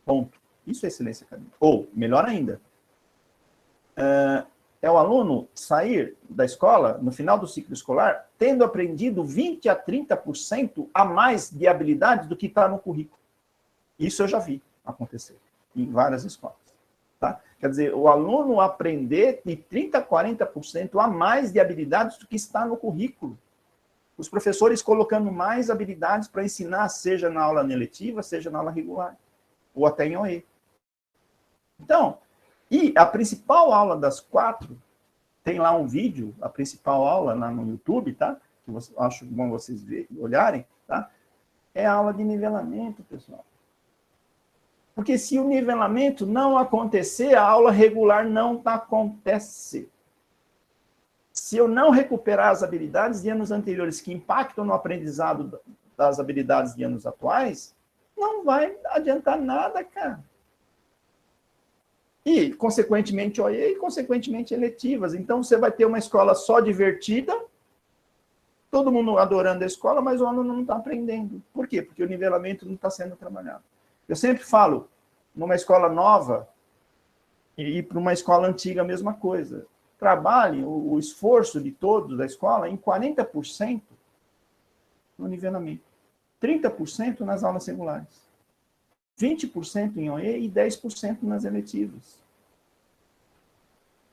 Ponto. Isso é excelência acadêmica. Ou, melhor ainda, é o aluno sair da escola, no final do ciclo escolar, tendo aprendido 20% a 30% a mais de habilidades do que está no currículo. Isso eu já vi acontecer em várias escolas. Tá? Quer dizer, o aluno aprender de 30% a 40% a mais de habilidades do que está no currículo. Os professores colocando mais habilidades para ensinar, seja na aula eletiva, seja na aula regular, ou até em OE. Então, e a principal aula das 4, tem lá um vídeo, a principal aula lá no YouTube, tá? Que eu acho bom vocês olharem, tá? É a aula de nivelamento, pessoal. Porque se o nivelamento não acontecer, a aula regular não acontece. Se eu não recuperar as habilidades de anos anteriores que impactam no aprendizado das habilidades de anos atuais, não vai adiantar nada, cara. E, consequentemente, OE e, consequentemente, eletivas. Então, você vai ter uma escola só divertida, todo mundo adorando a escola, mas o aluno não está aprendendo. Por quê? Porque o nivelamento não está sendo trabalhado. Eu sempre falo, numa escola nova e para uma escola antiga, a mesma coisa. Trabalhem o esforço de todos da escola em 40% no nivelamento, 30% nas aulas regulares, 20% em OE e 10% nas eletivas.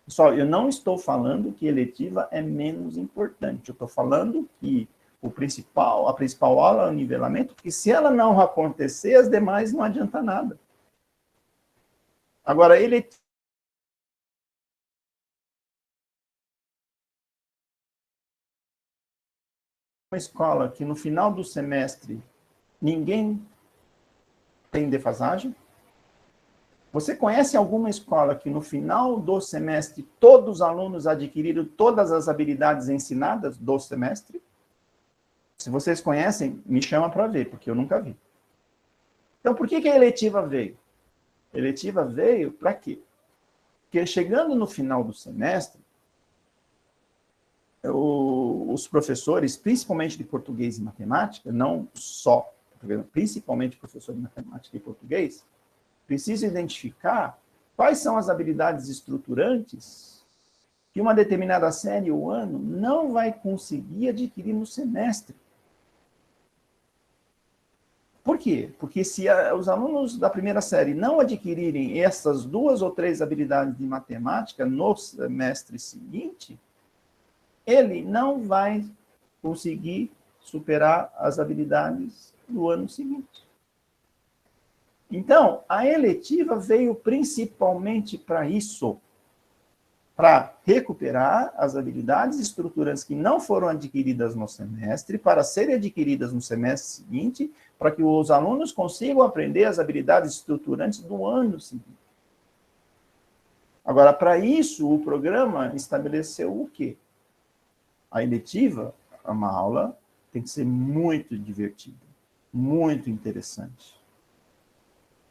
Pessoal, eu não estou falando que eletiva é menos importante, eu estou falando que a principal aula é o nivelamento, porque se ela não acontecer, as demais não adianta nada. Agora, eletiva uma escola que no final do semestre ninguém tem defasagem? Você conhece alguma escola que no final do semestre todos os alunos adquiriram todas as habilidades ensinadas do semestre? Se vocês conhecem, me chama para ver, porque eu nunca vi. Então, por que a eletiva veio? A eletiva veio para quê? Porque chegando no final do semestre, os professores, principalmente de português e matemática, não só, principalmente professor de matemática e português, precisam identificar quais são as habilidades estruturantes que uma determinada série ou ano não vai conseguir adquirir no semestre. Por quê? Porque se os alunos da primeira série não adquirirem essas 2 ou 3 habilidades de matemática no semestre seguinte, ele não vai conseguir superar as habilidades do ano seguinte. Então, a eletiva veio principalmente para isso, para recuperar as habilidades estruturantes que não foram adquiridas no semestre, para serem adquiridas no semestre seguinte, para que os alunos consigam aprender as habilidades estruturantes do ano seguinte. Agora, para isso, o programa estabeleceu o quê? A eletiva, uma aula, tem que ser muito divertida, muito interessante.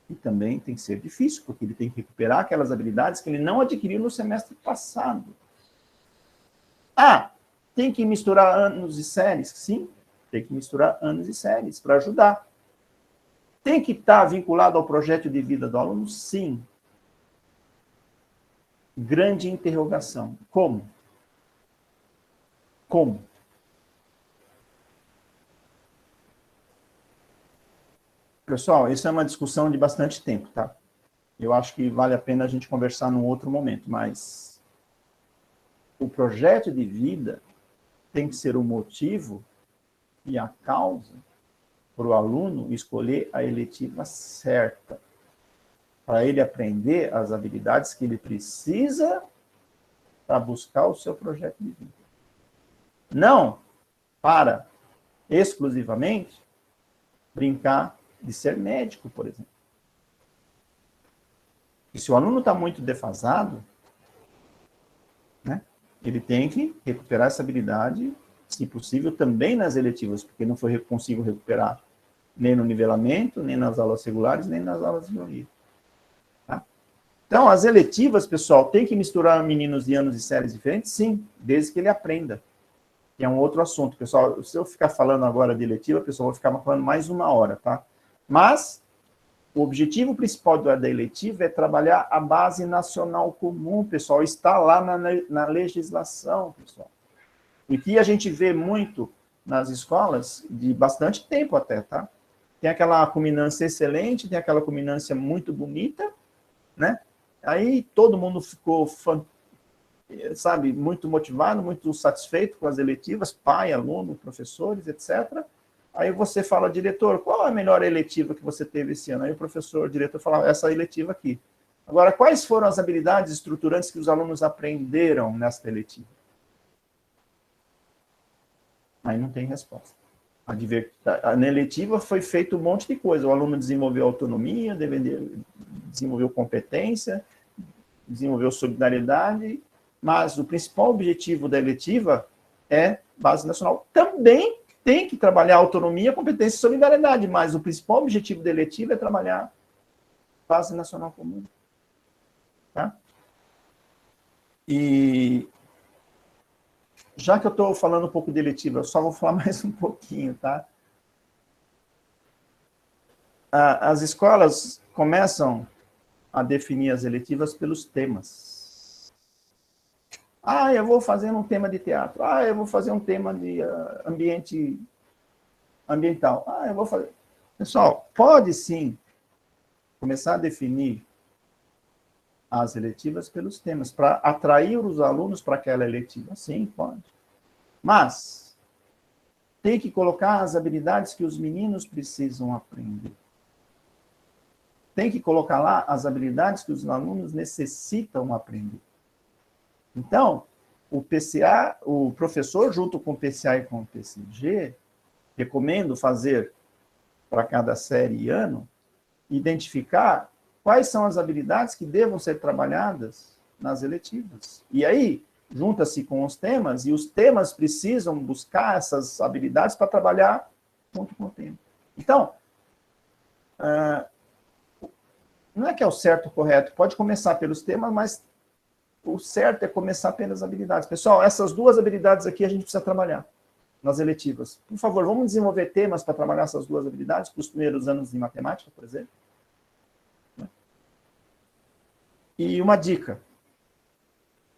E também tem que ser difícil, porque ele tem que recuperar aquelas habilidades que ele não adquiriu no semestre passado. Ah, tem que misturar anos e séries? Sim, tem que misturar anos e séries para ajudar. Tem que estar vinculado ao projeto de vida do aluno? Sim. Grande interrogação. Como? Como? Pessoal, isso é uma discussão de bastante tempo, tá? Eu acho que vale a pena a gente conversar num outro momento, mas o projeto de vida tem que ser o motivo e a causa para o aluno escolher a eletiva certa, para ele aprender as habilidades que ele precisa para buscar o seu projeto de vida. Não para exclusivamente brincar de ser médico, por exemplo. E se o aluno está muito defasado, né, ele tem que recuperar essa habilidade, se possível, também nas eletivas, porque não consigo recuperar nem no nivelamento, nem nas aulas regulares, nem nas aulas de biologia. Tá? Então, as eletivas, pessoal, tem que misturar meninos de anos e séries diferentes? Sim, desde que ele aprenda. Que é um outro assunto, pessoal. Se eu ficar falando agora de eletiva, pessoal, eu vou ficar falando mais 1 hora, tá? Mas o objetivo principal da eletiva é trabalhar a base nacional comum, pessoal. Está lá na legislação, pessoal. E que a gente vê muito nas escolas, de bastante tempo até, tá? Tem aquela culminância excelente, tem aquela culminância muito bonita, né? Aí todo mundo ficou, sabe, muito motivado, muito satisfeito com as eletivas, pai, aluno, professores, etc. Aí você fala, diretor, qual a melhor eletiva que você teve esse ano? Aí o diretor fala, essa eletiva aqui. Agora, quais foram as habilidades estruturantes que os alunos aprenderam nessa eletiva? Aí não tem resposta. Na eletiva foi feito um monte de coisa. O aluno desenvolveu autonomia, desenvolveu competência, desenvolveu solidariedade, mas o principal objetivo da eletiva é base nacional. Também tem que trabalhar autonomia, competência e solidariedade, mas o principal objetivo da eletiva é trabalhar base nacional comum. Tá? E já que eu estou falando um pouco de eletiva, eu só vou falar mais um pouquinho, tá? As escolas começam a definir as eletivas pelos temas. Ah, eu vou fazer um tema de teatro. Ah, eu vou fazer um tema de ambiental. Ah, eu vou fazer... Pessoal, pode sim começar a definir as eletivas pelos temas, para atrair os alunos para aquela eletiva. Sim, pode. Mas tem que colocar as habilidades que os meninos precisam aprender. Tem que colocar lá as habilidades que os alunos necessitam aprender. Então, o PCA, o professor, junto com o PCA e com o PCG, recomendo fazer para cada série e ano, identificar quais são as habilidades que devam ser trabalhadas nas eletivas. E aí, junta-se com os temas, e os temas precisam buscar essas habilidades para trabalhar junto com o tema. Então, não é que é o certo ou correto, pode começar pelos temas, mas o certo é começar pelas habilidades. Pessoal, essas 2 habilidades aqui a gente precisa trabalhar nas eletivas. Por favor, vamos desenvolver temas para trabalhar essas 2 habilidades para os primeiros anos de matemática, por exemplo. E uma dica.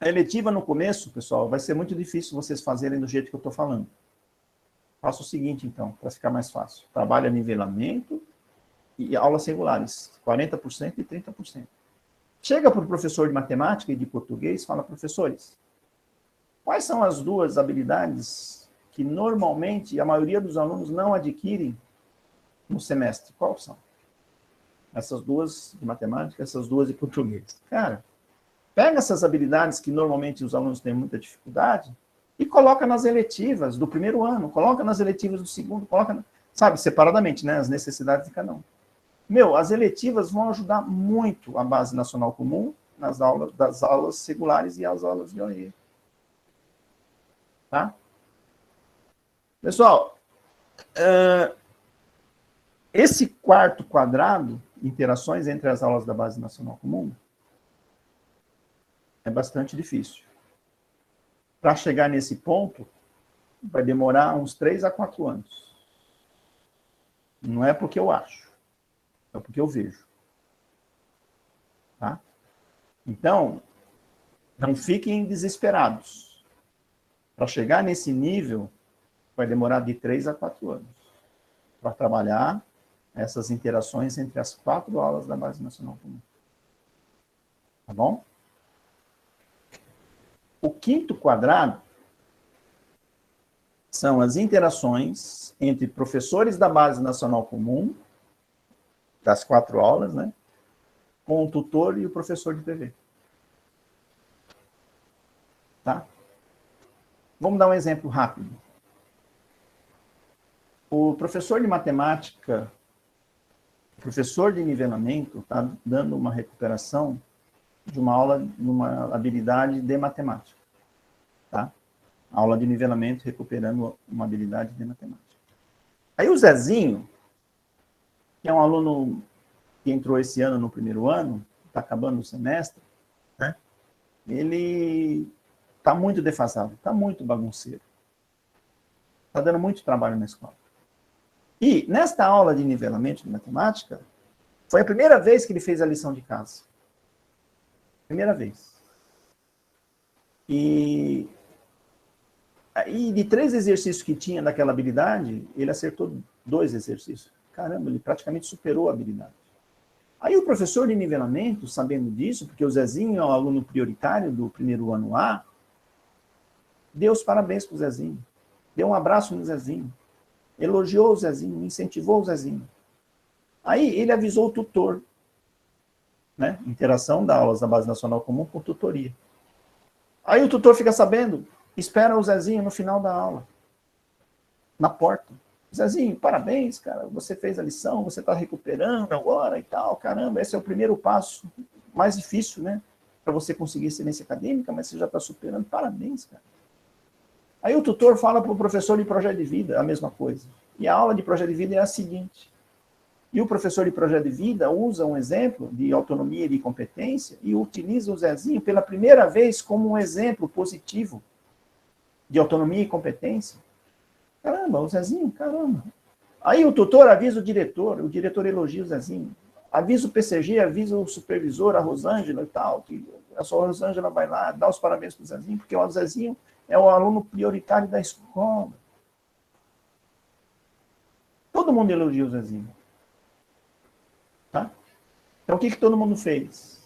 A eletiva no começo, pessoal, vai ser muito difícil vocês fazerem do jeito que eu estou falando. Faça o seguinte, então, para ficar mais fácil. Trabalha nivelamento e aulas regulares, 40% e 30%. Chega para o professor de matemática e de português e fala, professores, quais são as 2 habilidades que normalmente a maioria dos alunos não adquirem no semestre? Quais são? Essas 2 de matemática, essas 2 de português. Cara, Pega essas habilidades que normalmente os alunos têm muita dificuldade e coloca nas eletivas do primeiro ano, coloca nas eletivas do segundo, coloca, sabe, separadamente, né, as necessidades de cada um. As eletivas vão ajudar muito a Base Nacional Comum das aulas regulares e as aulas de OE. Tá? Pessoal, esse quarto quadrado, interações entre as aulas da Base Nacional Comum, é bastante difícil. Para chegar nesse ponto, vai demorar uns 3 a 4 anos. Não é porque eu acho, é porque eu vejo. Tá? Então, não fiquem desesperados. Para chegar nesse nível, vai demorar de 3 a 4 anos. Para trabalhar essas interações entre as 4 aulas da Base Nacional Comum. Tá bom? O quinto quadrado são as interações entre professores da Base Nacional Comum, das 4 aulas, né, com o tutor e o professor de PV. Tá? Vamos dar um exemplo rápido. O professor de matemática, o professor de nivelamento, está dando uma recuperação de uma aula, de uma habilidade de matemática. Tá? Aula de nivelamento, recuperando uma habilidade de matemática. Aí o Zezinho, que é um aluno que entrou esse ano no primeiro ano, está acabando o semestre, né? Ele está muito defasado, está muito bagunceiro. Está dando muito trabalho na escola. E, nesta aula de nivelamento de matemática, foi a primeira vez que ele fez a lição de casa. Primeira vez. E de 3 exercícios que tinha daquela habilidade, ele acertou 2 exercícios. Caramba, ele praticamente superou a habilidade. Aí o professor de nivelamento, sabendo disso, porque o Zezinho é o aluno prioritário do primeiro ano A, deu os parabéns para o Zezinho. Deu um abraço no Zezinho. Elogiou o Zezinho, incentivou o Zezinho. Aí ele avisou o tutor, né? Interação das aulas da Base Nacional Comum com tutoria. Aí o tutor fica sabendo, espera o Zezinho no final da aula, na porta. Zezinho, parabéns, cara, você fez a lição, você está recuperando agora e tal, caramba, esse é o primeiro passo mais difícil, né? Para você conseguir excelência acadêmica, mas você já está superando, parabéns, cara. Aí o tutor fala para o professor de projeto de vida a mesma coisa. E a aula de projeto de vida é a seguinte. E o professor de projeto de vida usa um exemplo de autonomia e de competência e utiliza o Zezinho pela primeira vez como um exemplo positivo de autonomia e competência. Caramba, o Zezinho, caramba. Aí o tutor avisa o diretor elogia o Zezinho. Avisa o PCG, avisa o supervisor, a Rosângela e tal, que a sua Rosângela vai lá, dá os parabéns para o Zezinho, porque o Zezinho é o aluno prioritário da escola. Todo mundo elogia o Zezinho. Tá? Então, o que todo mundo fez?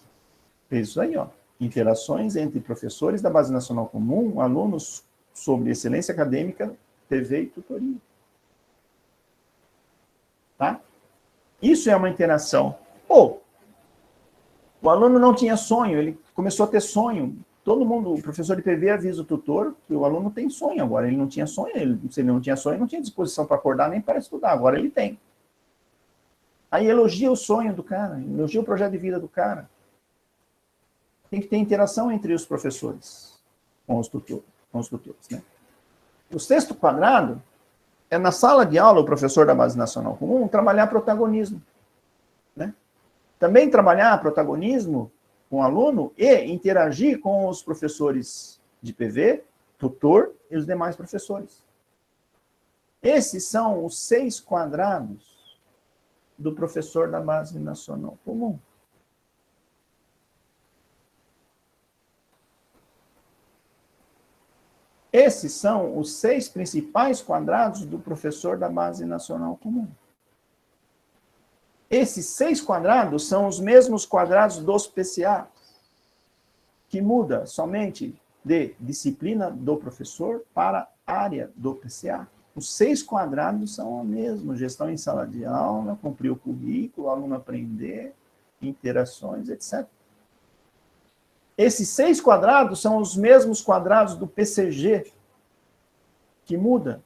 Fez isso aí, ó. Interações entre professores da Base Nacional Comum, alunos sobre excelência acadêmica, TV e tutoria. Tá? Isso é uma interação. Ou, o aluno não tinha sonho, ele começou a ter sonho. Todo mundo, o professor de PV avisa o tutor que o aluno tem sonho agora. Ele não tinha sonho, se ele não tinha sonho, não tinha disposição para acordar nem para estudar. Agora ele tem. Aí elogia o sonho do cara, elogia o projeto de vida do cara. Tem que ter interação entre os professores com os tutores, né? O sexto quadrado é na sala de aula, o professor da Base Nacional Comum, trabalhar protagonismo, né? Também trabalhar protagonismo com o aluno e interagir com os professores de PV, tutor e os demais professores. Esses são os 6 quadrados do professor da Base Nacional Comum. Esses são os 6 principais quadrados do professor da Base Nacional Comum. Esses 6 quadrados são os mesmos quadrados dos PCA, que muda somente de disciplina do professor para área do PCA. Os 6 quadrados são o mesmo: gestão em sala de aula, cumprir o currículo, o aluno aprender, interações, etc. Esses 6 quadrados são os mesmos quadrados do PCG, que muda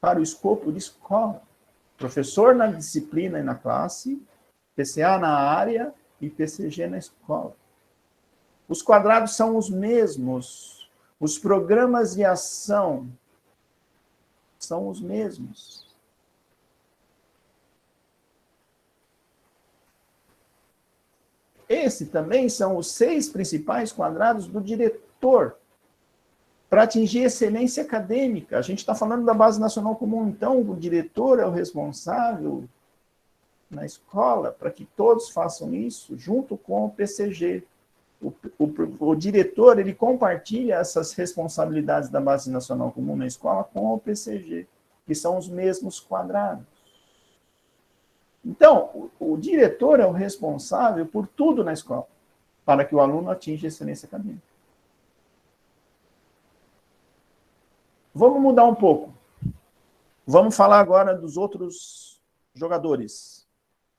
para o escopo de escola. Professor na disciplina e na classe, PCA na área e PCG na escola. Os quadrados são os mesmos. Os programas de ação são os mesmos. Esse também são os 6 principais quadrados do diretor para atingir excelência acadêmica. A gente está falando da Base Nacional Comum, então o diretor é o responsável na escola para que todos façam isso junto com o PCG. O diretor, ele compartilha essas responsabilidades da Base Nacional Comum na escola com o PCG, que são os mesmos quadrados. Então, o diretor é o responsável por tudo na escola, para que o aluno atinja a excelência acadêmica. Vamos mudar um pouco. Vamos falar agora dos outros jogadores.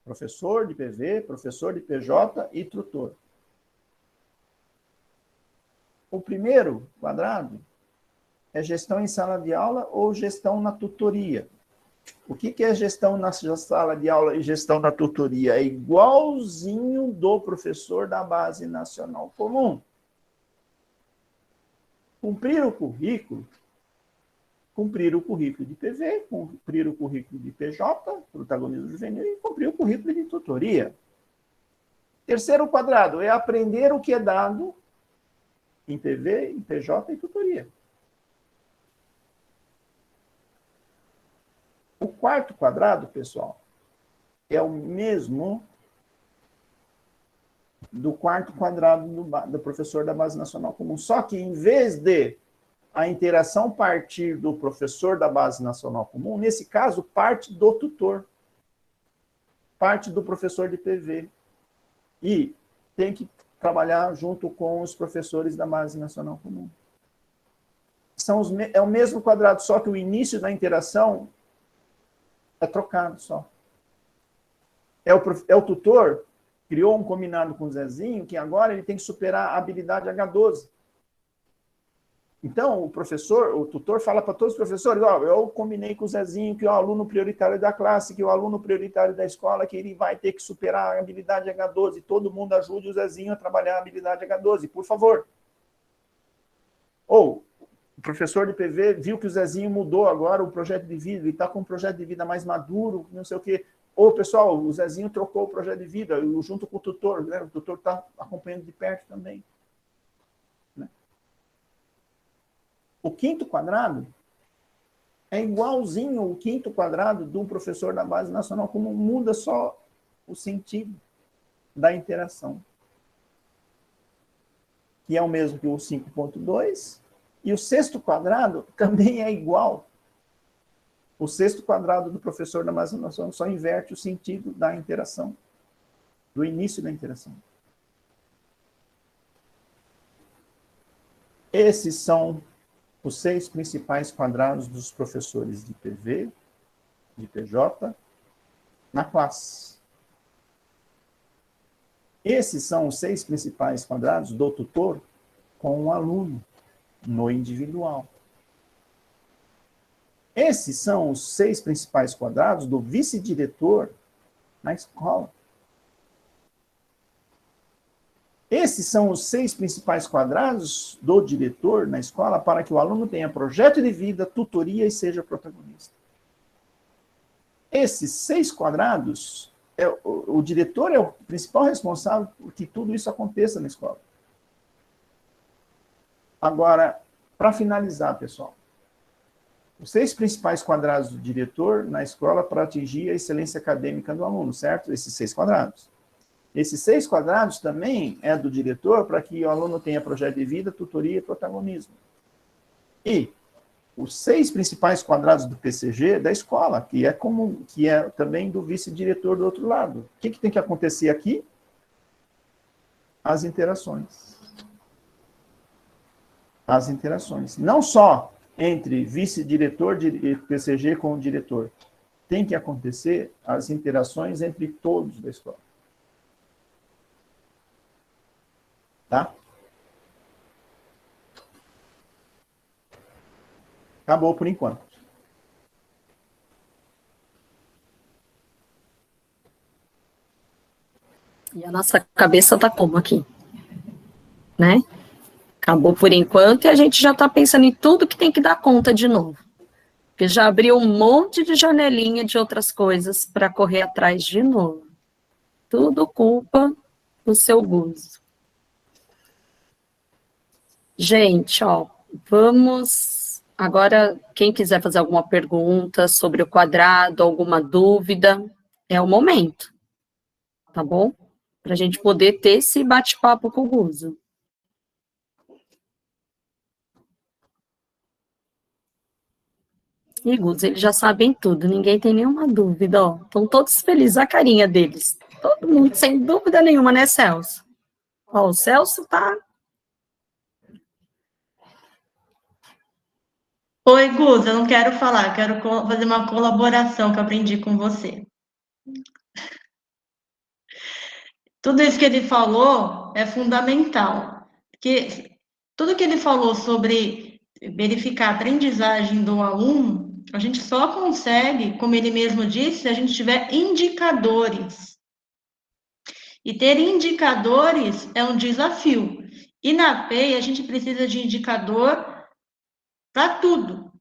Professor de PV, professor de PJ e tutor. O primeiro quadrado é gestão em sala de aula ou gestão na tutoria. O que é gestão na sala de aula e gestão na tutoria? É igualzinho do professor da Base Nacional Comum. Cumprir o currículo de PV, cumprir o currículo de PJ, protagonismo juvenil, e cumprir o currículo de tutoria. Terceiro quadrado é aprender o que é dado em PV, em PJ e tutoria. O quarto quadrado, pessoal, é o mesmo do quarto quadrado do professor da Base Nacional Comum. Só que, em vez de a interação partir do professor da Base Nacional Comum, nesse caso, parte do tutor, parte do professor de PV. E tem que trabalhar junto com os professores da Base Nacional Comum. É o mesmo quadrado, só que o início da interação é trocado só. É o tutor, criou um combinado com o Zezinho, que agora ele tem que superar a habilidade H12. Então, o tutor fala para todos os professores, eu combinei com o Zezinho que o aluno prioritário da classe, que o aluno prioritário da escola, que ele vai ter que superar a habilidade H12. Todo mundo ajude o Zezinho a trabalhar a habilidade H12, por favor. Ou, o professor de PV viu que o Zezinho mudou agora o projeto de vida, ele está com um projeto de vida mais maduro, não sei o quê. Ou, pessoal, o Zezinho trocou o projeto de vida, junto com o tutor, né? O tutor está acompanhando de perto também. Né? O quinto quadrado é igualzinho o quinto quadrado do professor da Base Nacional Comum, muda só o sentido da interação. Que é o mesmo que o 5.2, e o sexto quadrado também é igual. O sexto quadrado do professor da Base Nacional só inverte o sentido da interação, do início da interação. Esses são os 6 principais quadrados dos professores de PV, de PJ, na classe. Esses são os 6 principais quadrados do tutor com o aluno, no individual. Esses são os 6 principais quadrados do vice-diretor na escola. Esses são os 6 principais quadrados do diretor na escola para que o aluno tenha projeto de vida, tutoria e seja protagonista. Esses 6 quadrados, o diretor é o principal responsável por que tudo isso aconteça na escola. Agora, para finalizar, pessoal, os 6 principais quadrados do diretor na escola para atingir a excelência acadêmica do aluno, certo? Esses 6 quadrados. Esses 6 quadrados também é do diretor para que o aluno tenha projeto de vida, tutoria e protagonismo. E os 6 principais quadrados do PCG da escola, que é também do vice-diretor do outro lado. O que tem que acontecer aqui? As interações. As interações. Não só entre vice-diretor de PCG com o diretor. Tem que acontecer as interações entre todos da escola. tá? Acabou por enquanto. E a nossa cabeça tá como aqui? Né? Acabou por enquanto e a gente já está pensando em tudo que tem que dar conta de novo. Porque já abriu um monte de janelinha de outras coisas para correr atrás de novo. Tudo culpa do seu Guzo. Gente, ó, vamos... Agora, quem quiser fazer alguma pergunta sobre o quadrado, alguma dúvida, é o momento. Tá bom? Para a gente poder ter esse bate-papo com o Guzo. E Guzo, eles já sabem tudo, ninguém tem nenhuma dúvida, ó. Estão todos felizes, a carinha deles. Todo mundo, sem dúvida nenhuma, né, Celso? Ó, o Celso tá... Oi, Gus, eu não quero falar, quero fazer uma colaboração que eu aprendi com você. Tudo isso que ele falou é fundamental, porque tudo que ele falou sobre verificar a aprendizagem do aluno, a gente só consegue, como ele mesmo disse, se a gente tiver indicadores. E ter indicadores é um desafio. E na PEI, a gente precisa de indicador para tudo.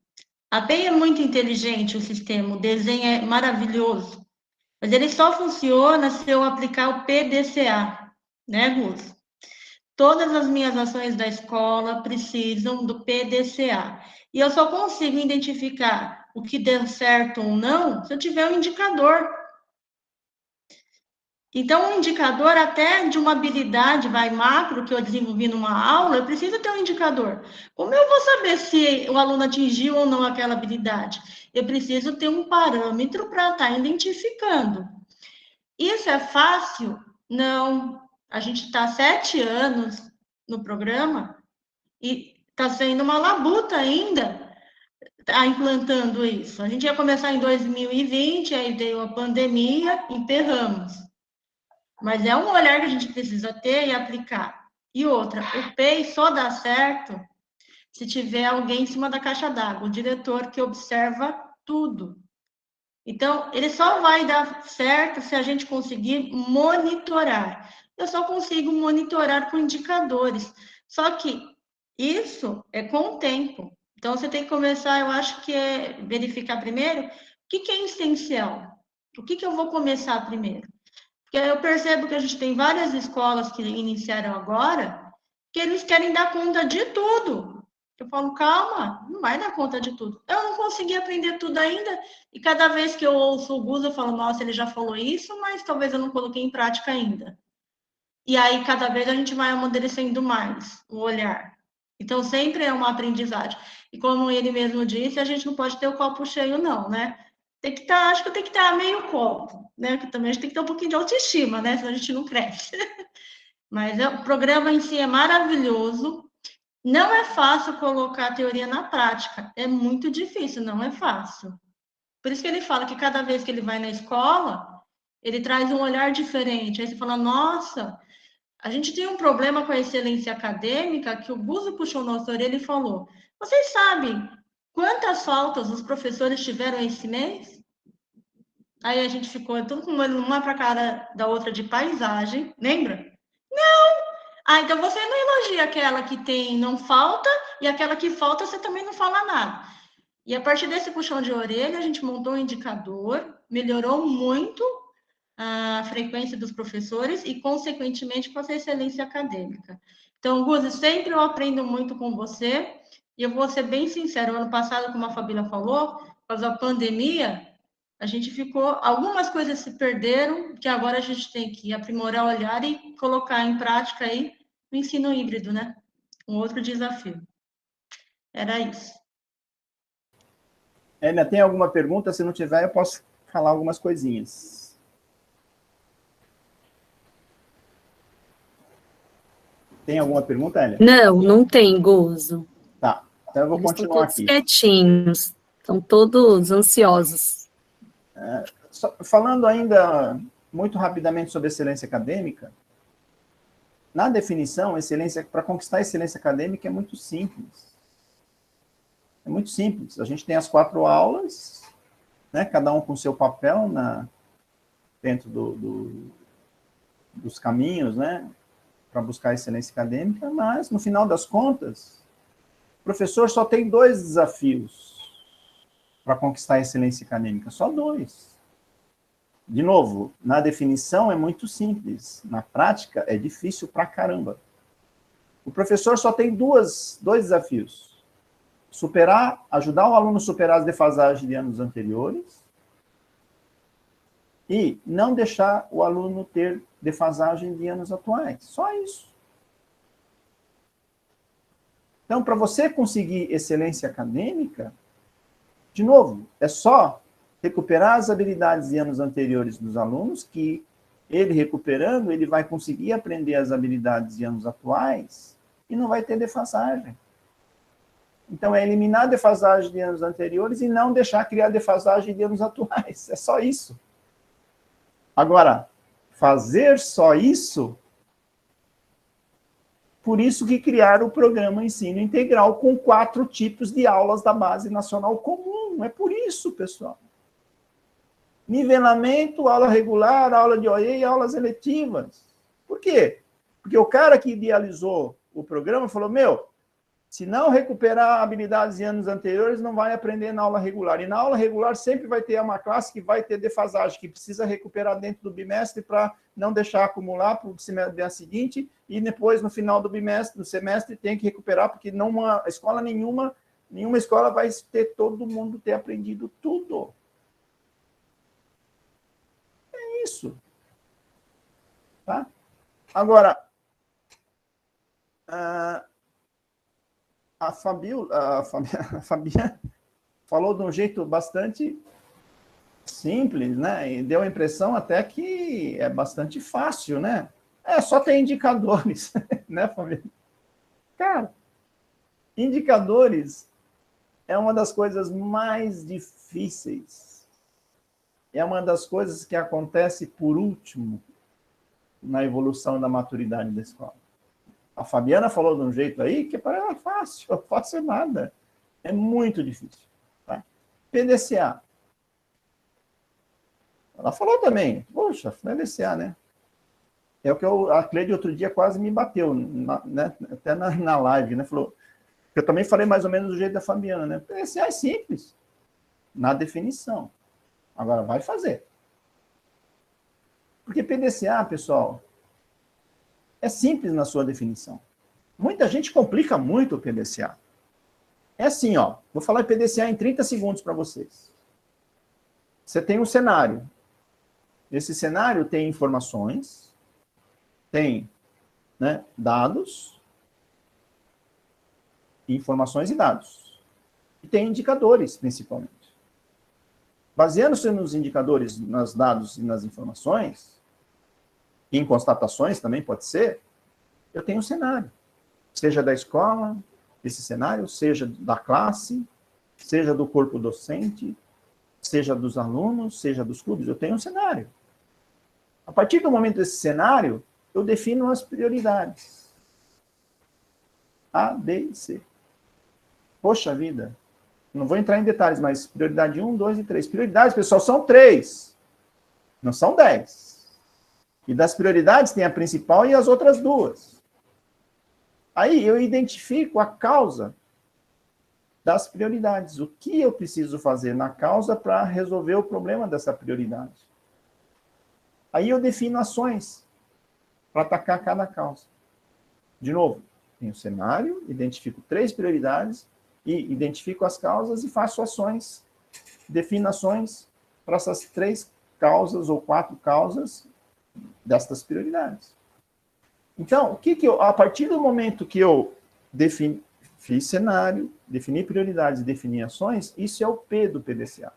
A PEI é muito inteligente, o sistema, o desenho é maravilhoso. Mas ele só funciona se eu aplicar o PDCA, né, Gus? Todas as minhas ações da escola precisam do PDCA. E eu só consigo identificar o que deu certo ou não se eu tiver um indicador. Então, um indicador até de uma habilidade, macro, que eu desenvolvi numa aula, eu preciso ter um indicador. Como eu vou saber se o aluno atingiu ou não aquela habilidade? Eu preciso ter um parâmetro para estar identificando. Isso é fácil? Não. A gente está 7 anos no programa e está sendo uma labuta ainda tá implantando isso. A gente ia começar em 2020, aí veio a pandemia, emperramos. Mas é um olhar que a gente precisa ter e aplicar. E outra, o PEI só dá certo se tiver alguém em cima da caixa d'água, o diretor que observa tudo. Então, ele só vai dar certo se a gente conseguir monitorar. Eu só consigo monitorar com indicadores. Só que isso é com o tempo. Então, você tem que começar, eu acho que é verificar primeiro o que é essencial. O que eu vou começar primeiro? Porque eu percebo que a gente tem várias escolas que iniciaram agora, que eles querem dar conta de tudo. Eu falo, calma, não vai dar conta de tudo. Eu não consegui aprender tudo ainda, e cada vez que eu ouço o Gus, eu falo, nossa, ele já falou isso, mas talvez eu não coloquei em prática ainda. E aí, cada vez a gente vai amadurecendo mais o olhar. Então, sempre é uma aprendizagem. E como ele mesmo disse, a gente não pode ter o copo cheio, não, né? Tem que estar, acho que tem que estar meio copo, né? Que também a gente tem que ter um pouquinho de autoestima, né? Senão a gente não cresce. Mas o programa em si é maravilhoso. Não é fácil colocar a teoria na prática. É muito difícil, não é fácil. Por isso que ele fala que cada vez que ele vai na escola, ele traz um olhar diferente. Aí você fala, nossa, a gente tem um problema com a excelência acadêmica que o Buzo puxou nossa orelha e falou, vocês sabem quantas faltas os professores tiveram esse mês? Aí a gente ficou tudo com uma para cara da outra de paisagem, lembra? Não! Ah, então você não elogia aquela que tem não falta, e aquela que falta você também não fala nada. E a partir desse puxão de orelha, a gente montou um indicador, melhorou muito a frequência dos professores e, consequentemente, com essa excelência acadêmica. Então, Guzi, sempre eu aprendo muito com você, e eu vou ser bem sincero, ano passado, como a Fabíola falou, por causa da pandemia, a gente ficou, algumas coisas se perderam, que agora a gente tem que aprimorar o olhar e colocar em prática aí o ensino híbrido, né? Um outro desafio. Era isso. Ana, tem alguma pergunta? Se não tiver, eu posso falar algumas coisinhas. Tem alguma pergunta, Ana? Não, não tem, Guzo. Tá, então eu vou continuar aqui. Estão todos quietinhos, estão todos ansiosos. Falando ainda muito rapidamente sobre excelência acadêmica, Na definição, excelência, para conquistar a excelência acadêmica é muito simples. É muito simples. A gente tem as 4 aulas, né, cada um com seu papel dentro dos caminhos, né, para buscar a excelência acadêmica, mas, no final das contas, o professor só tem 2 desafios para conquistar a excelência acadêmica, só 2. De novo, na definição é muito simples, na prática é difícil pra caramba. O professor só tem 2 desafios. Ajudar o aluno a superar as defasagens de anos anteriores e não deixar o aluno ter defasagem de anos atuais. Só isso. Então, para você conseguir excelência acadêmica, de novo, é só recuperar as habilidades de anos anteriores dos alunos, que ele recuperando, ele vai conseguir aprender as habilidades de anos atuais e não vai ter defasagem. Então, é eliminar a defasagem de anos anteriores e não deixar criar defasagem de anos atuais. É só isso. Agora, fazer só isso, por isso que criaram o programa Ensino Integral com 4 tipos de aulas da Base Nacional Comum. É por isso, pessoal. Nivelamento, aula regular, aula de OE e aulas eletivas. Por quê? Porque o cara que idealizou o programa falou, se não recuperar habilidades de anos anteriores, não vai aprender na aula regular. E na aula regular sempre vai ter uma classe que vai ter defasagem, que precisa recuperar dentro do bimestre para não deixar acumular para o semestre seguinte, e depois, no final do semestre, tem que recuperar, porque nenhuma escola vai ter todo mundo ter aprendido tudo. É isso. Tá? Agora, a Fabiana falou de um jeito bastante simples, né? E deu a impressão até que é bastante fácil, né? Só ter indicadores, né, Fabiana? Cara, indicadores é uma das coisas mais difíceis. É uma das coisas que acontece por último na evolução da maturidade da escola. A Fabiana falou de um jeito aí que para ela é fácil, fácil nada. É muito difícil. Tá? PDCA. Ela falou também, poxa, PDCA, né? É o que a Cleide outro dia quase me bateu, né? Até na live, né? Falou, eu também falei mais ou menos do jeito da Fabiana, né? PDCA é simples, na definição. Agora vai fazer. Porque PDCA, pessoal, é simples na sua definição. Muita gente complica muito o PDCA. É assim, ó. Vou falar em PDCA em 30 segundos para vocês. Você tem um cenário. Esse cenário tem informações, tem, né, dados, informações e dados. E tem indicadores, principalmente. Baseando-se nos indicadores, nos dados e nas informações, em constatações também pode ser, eu tenho um cenário. Seja da escola, esse cenário, seja da classe, seja do corpo docente, seja dos alunos, seja dos clubes, eu tenho um cenário. A partir do momento desse cenário, eu defino as prioridades. A, B e C. Poxa vida, não vou entrar em detalhes, mas prioridade 1, 2 e 3. Prioridades, pessoal, são 3. Não são 10. E das prioridades tem a principal e as outras 2. Aí eu identifico a causa das prioridades. O que eu preciso fazer na causa para resolver o problema dessa prioridade? Aí eu defino ações para atacar cada causa. De novo, tenho o cenário, identifico 3 prioridades e identifico as causas e faço ações, defino ações para essas 3 causas ou 4 causas destas prioridades. Então, a partir do momento que eu fiz cenário, defini prioridades e defini ações, isso é o P do PDCA.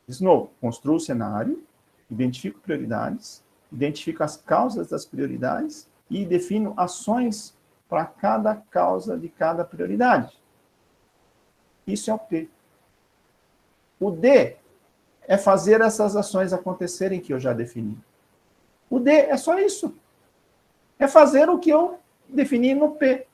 De novo, construo o cenário, identifico prioridades, identifico as causas das prioridades e defino ações para cada causa de cada prioridade. Isso é o P. O D é fazer essas ações acontecerem que eu já defini. O D é só isso. é fazer o que eu defini no P.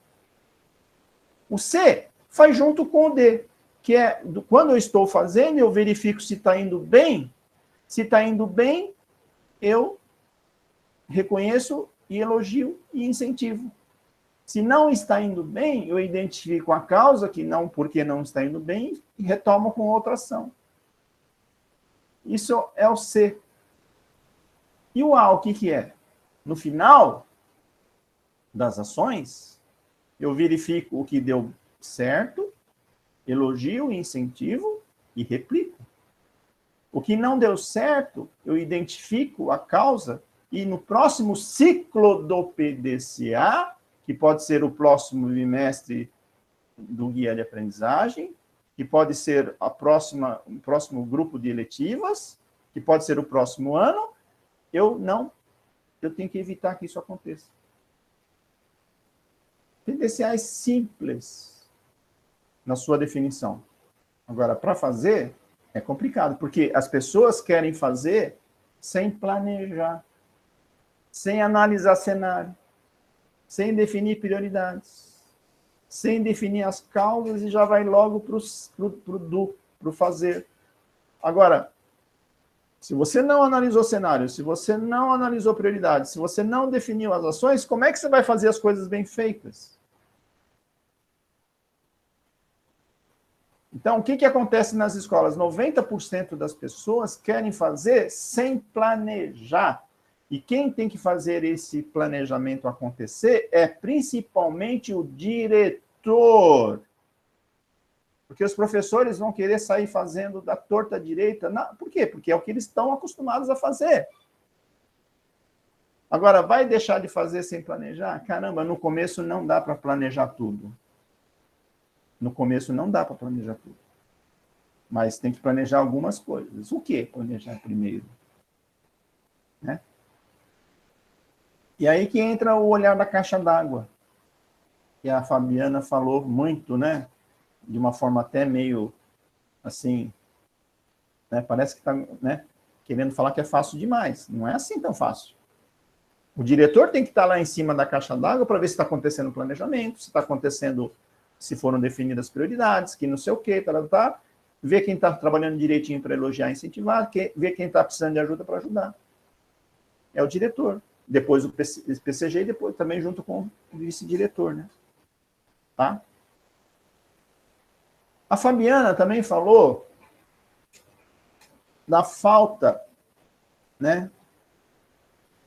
O C faz junto com o D, que é, quando eu estou fazendo, eu verifico se está indo bem. Se está indo bem, eu reconheço e elogio e incentivo. Se não está indo bem, eu identifico a causa, que não, porque não está indo bem, e retomo com outra ação. Isso é o C. E o A, o que é? No final das ações, eu verifico o que deu certo, elogio, incentivo e replico. O que não deu certo, eu identifico a causa e no próximo ciclo do PDCA, que pode ser o próximo bimestre do guia de aprendizagem, que pode ser o próximo grupo de eletivas, que pode ser o próximo ano, eu tenho que evitar que isso aconteça. PDCA é simples na sua definição. Agora, para fazer, é complicado, porque as pessoas querem fazer sem planejar, sem analisar cenário, sem definir prioridades, sem definir as causas e já vai logo para o fazer. Agora, se você não analisou cenário, se você não analisou prioridades, se você não definiu as ações, como é que você vai fazer as coisas bem feitas? Então, o que acontece nas escolas? 90% das pessoas querem fazer sem planejar. E quem tem que fazer esse planejamento acontecer é principalmente o diretor. Porque os professores vão querer sair fazendo da torta direita. Por quê? Porque é o que eles estão acostumados a fazer. Agora, vai deixar de fazer sem planejar? Caramba, no começo não dá para planejar tudo. No começo não dá para planejar tudo. Mas tem que planejar algumas coisas. O que planejar primeiro? Né? E aí que entra o olhar da caixa d'água. Que a Fabiana falou muito, né? De uma forma até meio, assim, né? Parece que está, né, querendo falar que é fácil demais. Não é assim tão fácil. O diretor tem que estar lá em cima da caixa d'água para ver se está acontecendo o planejamento, se está acontecendo, se foram definidas prioridades, que não sei o quê, tá, ver quem está trabalhando direitinho para elogiar e incentivar, ver quem está precisando de ajuda para ajudar. É o diretor. Depois o PCG e depois também junto com o vice-diretor, né? Tá? A Fabiana também falou da falta, né,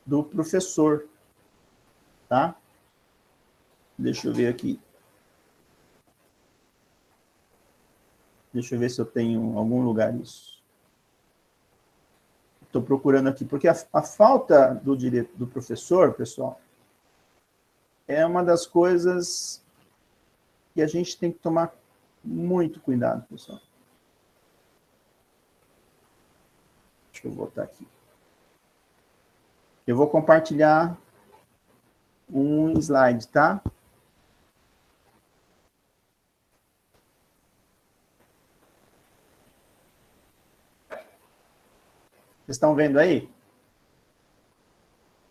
do professor, tá? Deixa eu ver aqui. Deixa eu ver se eu tenho em algum lugar isso. Estou procurando aqui, porque a falta do professor, pessoal, é uma das coisas que a gente tem que tomar muito cuidado, pessoal. Deixa eu voltar aqui. Eu vou compartilhar um slide, tá? Vocês estão vendo aí?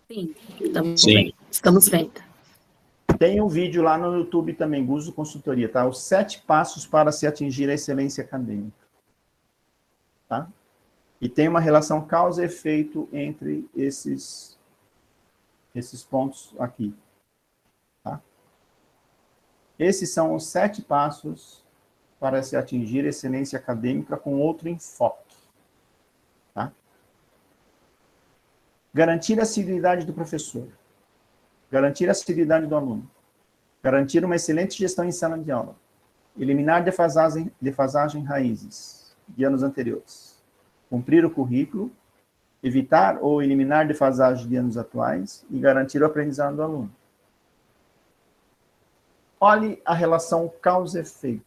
Sim, estamos vendo. Tem um vídeo lá no YouTube também, Guzo Consultoria, tá? Os 7 passos para se atingir a excelência acadêmica. Tá? E tem uma relação causa e efeito entre esses pontos aqui. Tá? Esses são os 7 passos para se atingir a excelência acadêmica com outro enfoque. Tá? Garantir a assiduidade do professor. Garantir a assiduidade do aluno. Garantir uma excelente gestão em sala de aula. Eliminar defasagem raízes de anos anteriores. Cumprir o currículo. Evitar ou eliminar defasagem de anos atuais. E garantir o aprendizado do aluno. Olhe a relação causa-efeito.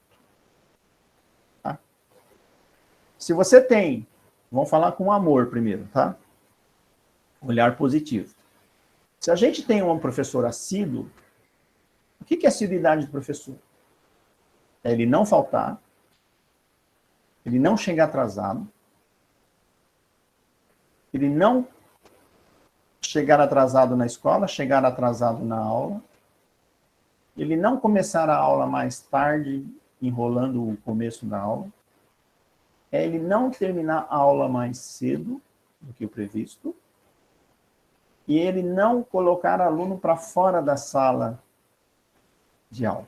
Tá? Se você tem... Vamos falar com amor primeiro, tá? Olhar positivo. Se a gente tem um professor assíduo, o que é assiduidade do professor? É ele não faltar, ele não chegar atrasado, ele não chegar atrasado na escola, chegar atrasado na aula, ele não começar a aula mais tarde, enrolando o começo da aula, é ele não terminar a aula mais cedo do que o previsto, e ele não colocar aluno para fora da sala de aula.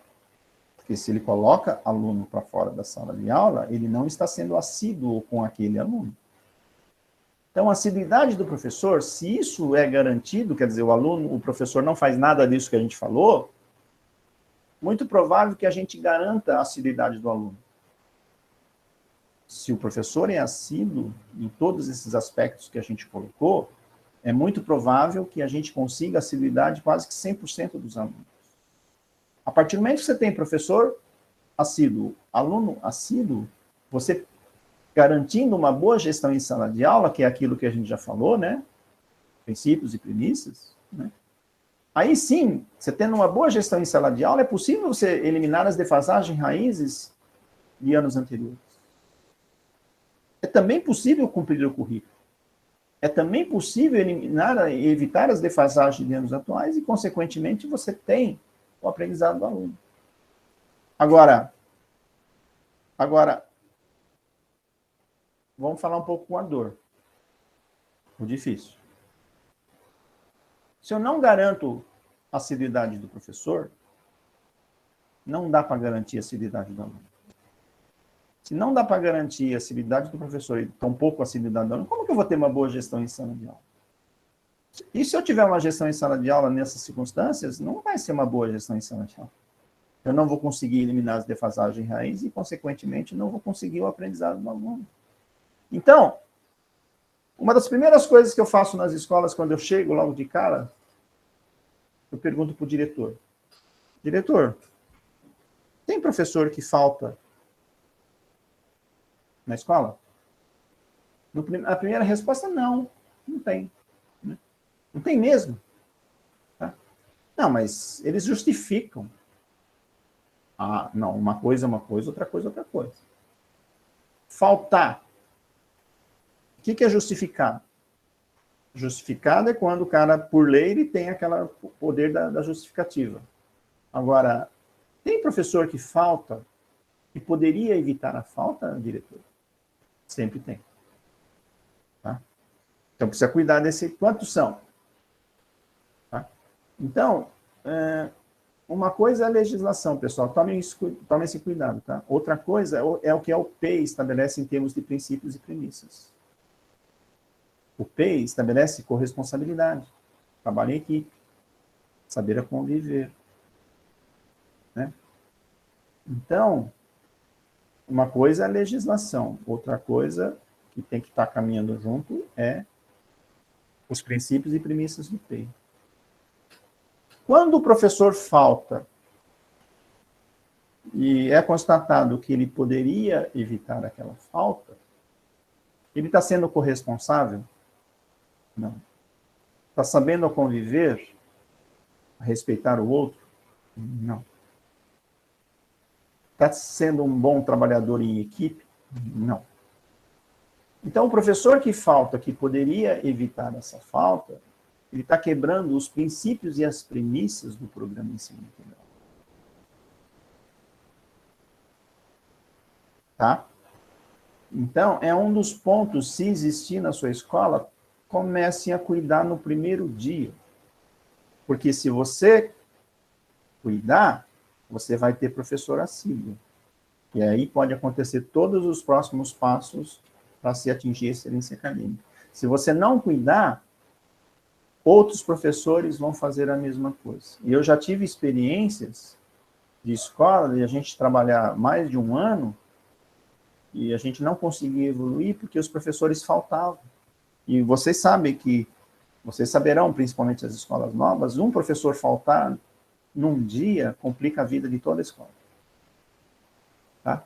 Porque se ele coloca aluno para fora da sala de aula, ele não está sendo assíduo com aquele aluno. Então, a assiduidade do professor, se isso é garantido, quer dizer, o professor não faz nada disso que a gente falou, muito provável que a gente garanta a assiduidade do aluno. Se o professor é assíduo em todos esses aspectos que a gente colocou, é muito provável que a gente consiga a assiduidade quase que 100% dos alunos. A partir do momento que você tem professor assíduo, aluno assíduo, você garantindo uma boa gestão em sala de aula, que é aquilo que a gente já falou, né? Princípios e premissas, né? Aí sim, você tendo uma boa gestão em sala de aula, é possível você eliminar as defasagens raízes de anos anteriores. É também possível cumprir o currículo. É também possível eliminar e evitar as defasagens de anos atuais e, consequentemente, você tem o aprendizado do aluno. Agora, vamos falar um pouco com a dor. O difícil. Se eu não garanto a assiduidade do professor, não dá para garantir a assiduidade do aluno. Se não dá para garantir a assiduidade do professor e tampouco a assiduidade do aluno, como que eu vou ter uma boa gestão em sala de aula? E se eu tiver uma gestão em sala de aula nessas circunstâncias, não vai ser uma boa gestão em sala de aula. Eu não vou conseguir eliminar as defasagens raízes e, consequentemente, não vou conseguir o aprendizado do aluno. Então, uma das primeiras coisas que eu faço nas escolas, quando eu chego logo de cara, eu pergunto para o diretor. Diretor, tem professor que falta na escola? A primeira resposta, não tem. Não tem mesmo. Tá? Não, mas eles justificam. Ah, não, uma coisa é uma coisa, outra coisa é outra coisa. Faltar. O que é justificado? Justificado é quando o cara, por lei, ele tem aquele poder da justificativa. Agora, tem professor que falta e poderia evitar a falta, diretor? Sempre tem. Tá? Então, precisa cuidar desse... Quantos são? Tá? Então, uma coisa é a legislação, pessoal. Tomem esse cuidado. Tá? Outra coisa é o que o PEI estabelece em termos de princípios e premissas. O PEI estabelece corresponsabilidade, trabalho em equipe, saber conviver. Né? Então, uma coisa é a legislação, outra coisa que tem que estar caminhando junto é os princípios e premissas do PEI. Quando o professor falta e é constatado que ele poderia evitar aquela falta, ele está sendo corresponsável? Não. Está sabendo conviver? Respeitar o outro? Não. Está sendo um bom trabalhador em equipe? Não. Então, o professor que falta, que poderia evitar essa falta, ele está quebrando os princípios e as premissas do programa Ensino Integral. Tá? Então, é um dos pontos, se existir na sua escola, comece a cuidar no primeiro dia. Porque se você cuidar, você vai ter professor assíduo. E aí pode acontecer todos os próximos passos para se atingir a excelência acadêmica. Se você não cuidar, outros professores vão fazer a mesma coisa. E eu já tive experiências de escola, de a gente trabalhar mais de um ano, e a gente não conseguia evoluir porque os professores faltavam. E vocês sabem que, vocês saberão, principalmente as escolas novas, um professor faltar num dia complica a vida de toda a escola. Tá?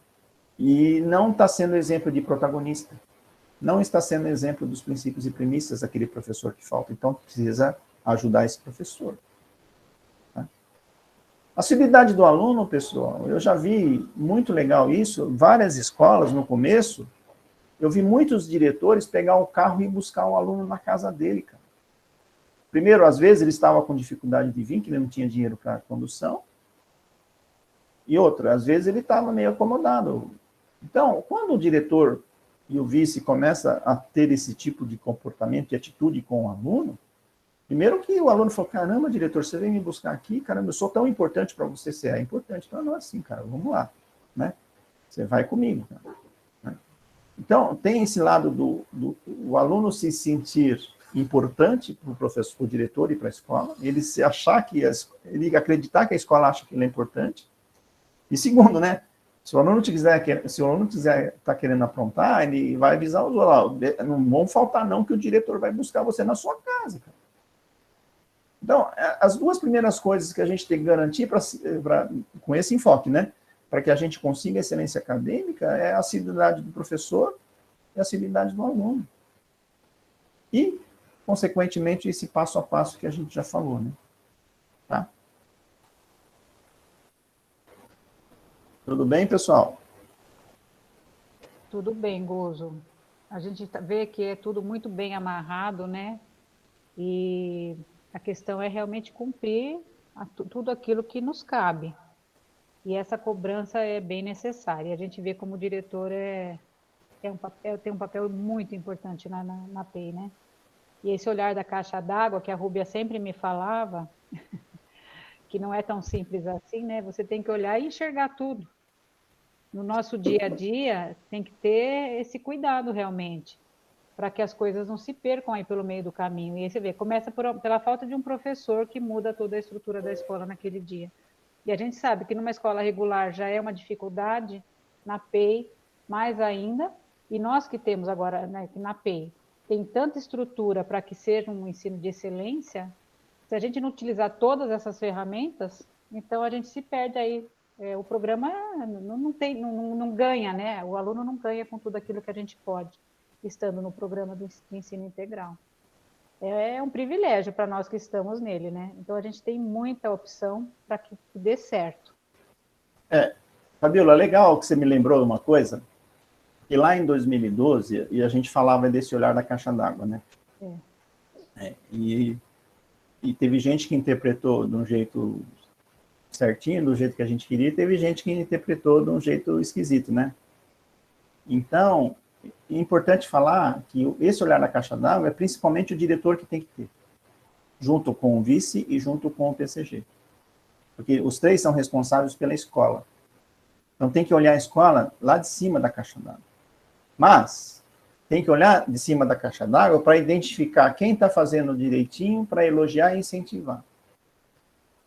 E não está sendo exemplo de protagonista. Não está sendo exemplo dos princípios e premissas aquele professor que falta. Então, precisa ajudar esse professor. Tá? A assiduidade do aluno, pessoal, eu já vi muito legal isso. Várias escolas, no começo, eu vi muitos diretores pegar o carro e buscar o aluno na casa dele, cara. Primeiro, às vezes, ele estava com dificuldade de vir, que ele não tinha dinheiro para condução. E outra, às vezes, ele estava meio acomodado. Então, quando o diretor e o vice começam a ter esse tipo de comportamento e atitude com o aluno, primeiro que o aluno falou, caramba, diretor, você vem me buscar aqui, caramba, eu sou tão importante para você, você é importante. Então, não é assim, cara, vamos lá, né? Você vai comigo, cara. Né? Então, tem esse lado do aluno se sentir importante para o professor, para o diretor e para a escola, ele se achar que, ele acreditar que a escola acha que ele é importante. E segundo, né? Se o aluno quiser tá querendo aprontar, ele vai avisar os alunos, não vão faltar não, que o diretor vai buscar você na sua casa, cara. Então, as duas primeiras coisas que a gente tem que garantir com esse enfoque, né? Para que a gente consiga excelência acadêmica, é a assiduidade do professor e a assiduidade do aluno. E, consequentemente, esse passo a passo que a gente já falou, né? Tá? Tudo bem, pessoal? Tudo bem, Gozo. A gente vê que é tudo muito bem amarrado, né? E a questão é realmente cumprir tudo aquilo que nos cabe. E essa cobrança é bem necessária. A gente vê como o diretor tem um papel muito importante na PEI, né? E esse olhar da caixa d'água, que a Rúbia sempre me falava, que não é tão simples assim, né? Você tem que olhar e enxergar tudo. No nosso dia a dia, tem que ter esse cuidado realmente, para que as coisas não se percam aí pelo meio do caminho. E aí você vê, começa pela falta de um professor que muda toda a estrutura da escola naquele dia. E a gente sabe que numa escola regular já é uma dificuldade, na PEI mais ainda, e nós que temos agora, né, que na PEI tem tanta estrutura para que seja um ensino de excelência, se a gente não utilizar todas essas ferramentas, então a gente se perde aí. O programa não ganha, né? O aluno não ganha com tudo aquilo que a gente pode, estando no programa do ensino integral. É um privilégio para nós que estamos nele, né? Então a gente tem muita opção para que dê certo. Fabiola, legal que você me lembrou de uma coisa, que lá em 2012, e a gente falava desse olhar da caixa d'água, né? E teve gente que interpretou de um jeito certinho, do jeito que a gente queria, e teve gente que interpretou de um jeito esquisito, né? Então, é importante falar que esse olhar da caixa d'água é principalmente o diretor que tem que ter, junto com o vice e junto com o PCG. Porque os três são responsáveis pela escola. Então, tem que olhar a escola lá de cima da caixa d'água. Mas, tem que olhar de cima da caixa d'água para identificar quem está fazendo direitinho, para elogiar e incentivar.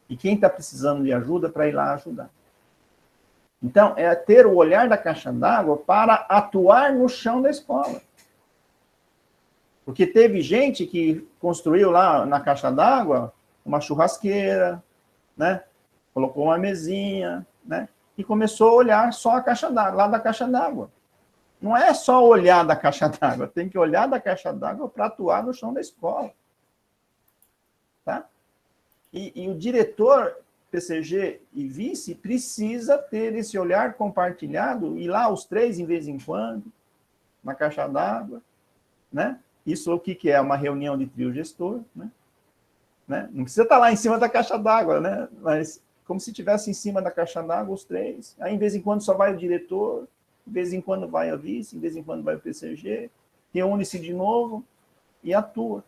E quem está precisando de ajuda para ir lá ajudar. Então, é ter o olhar da caixa d'água para atuar no chão da escola. Porque teve gente que construiu lá na caixa d'água uma churrasqueira, né? Colocou uma mesinha, né? E começou a olhar só a caixa d'água, lá da caixa d'água. Não é só olhar da caixa d'água, tem que olhar da caixa d'água para atuar no chão da escola. Tá? E o diretor, PCG e vice, precisa ter esse olhar compartilhado, e lá os três, em vez em quando, na caixa d'água, né? Isso o que é? Uma reunião de trio gestor, né? Não precisa estar lá em cima da caixa d'água, né? Mas como se estivesse em cima da caixa d'água os três. Aí, em vez em quando, só vai o diretor, de vez em quando vai a vice, de vez em quando vai o PCG, reúne-se de novo e atua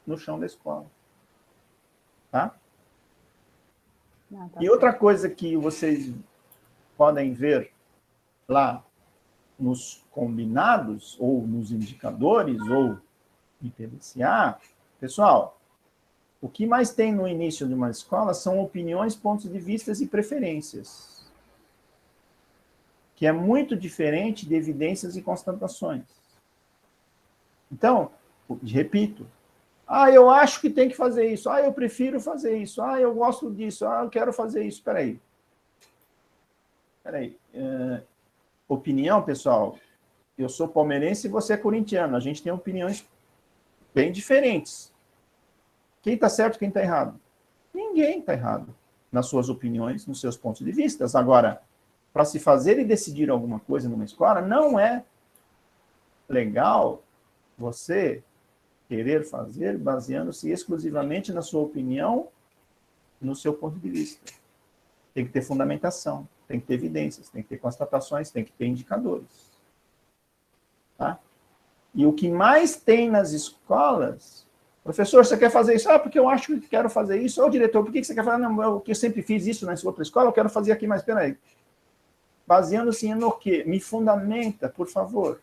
no chão da escola. Tá? E outra coisa que vocês podem ver lá nos combinados, ou nos indicadores, ou no PDCA, pessoal, o que mais tem no início de uma escola são opiniões, pontos de vista e preferências, que é muito diferente de evidências e constatações. Então, repito, eu acho que tem que fazer isso, eu prefiro fazer isso, eu gosto disso, eu quero fazer isso. Espera aí. Opinião, pessoal, eu sou palmeirense e você é corintiano, a gente tem opiniões bem diferentes. Quem está certo, quem está errado? Ninguém está errado nas suas opiniões, nos seus pontos de vista. Agora, para se fazer e decidir alguma coisa numa escola, não é legal você querer fazer baseando-se exclusivamente na sua opinião, no seu ponto de vista. Tem que ter fundamentação, tem que ter evidências, tem que ter constatações, tem que ter indicadores. Tá? E o que mais tem nas escolas, professor, você quer fazer isso? Ah, porque eu acho que quero fazer isso. Ô, diretor, por que você quer fazer? Não, eu sempre fiz isso nessa outra escola, eu quero fazer aqui, mas peraí. Baseando-se no quê? Me fundamenta, por favor.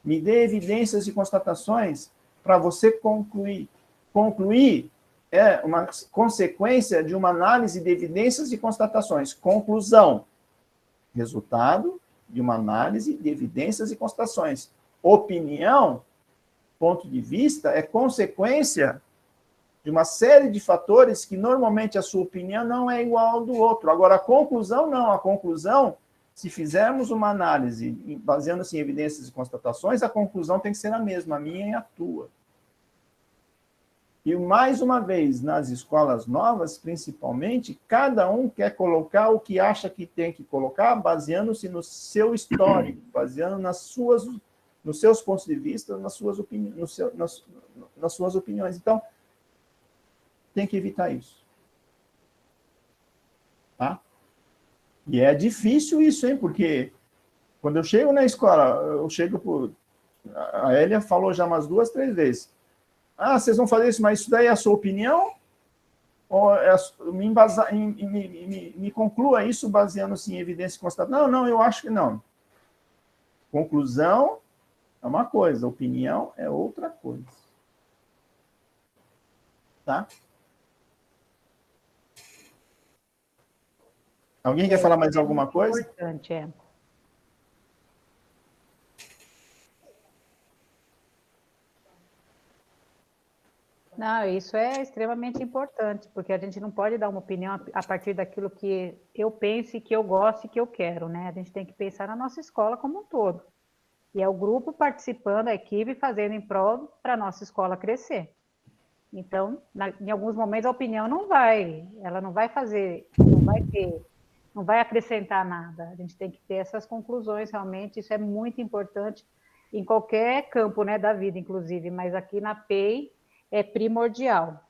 Me dê evidências e constatações para você concluir. Concluir é uma consequência de uma análise de evidências e constatações. Conclusão. Resultado de uma análise de evidências e constatações. Opinião, ponto de vista, é consequência de uma série de fatores que normalmente a sua opinião não é igual ao do outro. Agora, a conclusão não. A conclusão, se fizermos uma análise baseando-se em evidências e constatações, a conclusão tem que ser a mesma, a minha e a tua. E, mais uma vez, nas escolas novas, principalmente, cada um quer colocar o que acha que tem que colocar, baseando-se no seu histórico, baseando nos seus pontos de vista, nas suas opiniões. Então, tem que evitar isso. Tá? E é difícil isso, hein? Porque quando eu chego na escola, a Elia falou já umas 2, 3 vezes. Ah, vocês vão fazer isso, mas isso daí é a sua opinião? Ou me conclua isso baseando-se em evidência constatada? Não, eu acho que não. Conclusão é uma coisa, opinião é outra coisa. Tá? Alguém quer falar mais alguma coisa? Importante, é. Não, isso é extremamente importante, porque a gente não pode dar uma opinião a partir daquilo que eu penso e que eu gosto e que eu quero, né? A gente tem que pensar na nossa escola como um todo. E é o grupo participando, a equipe fazendo em prol para a nossa escola crescer. Então, em alguns momentos a opinião não vai fazer, não vai acrescentar nada. A gente tem que ter essas conclusões, realmente, isso é muito importante em qualquer campo, né, da vida, inclusive, mas aqui na PEI é primordial.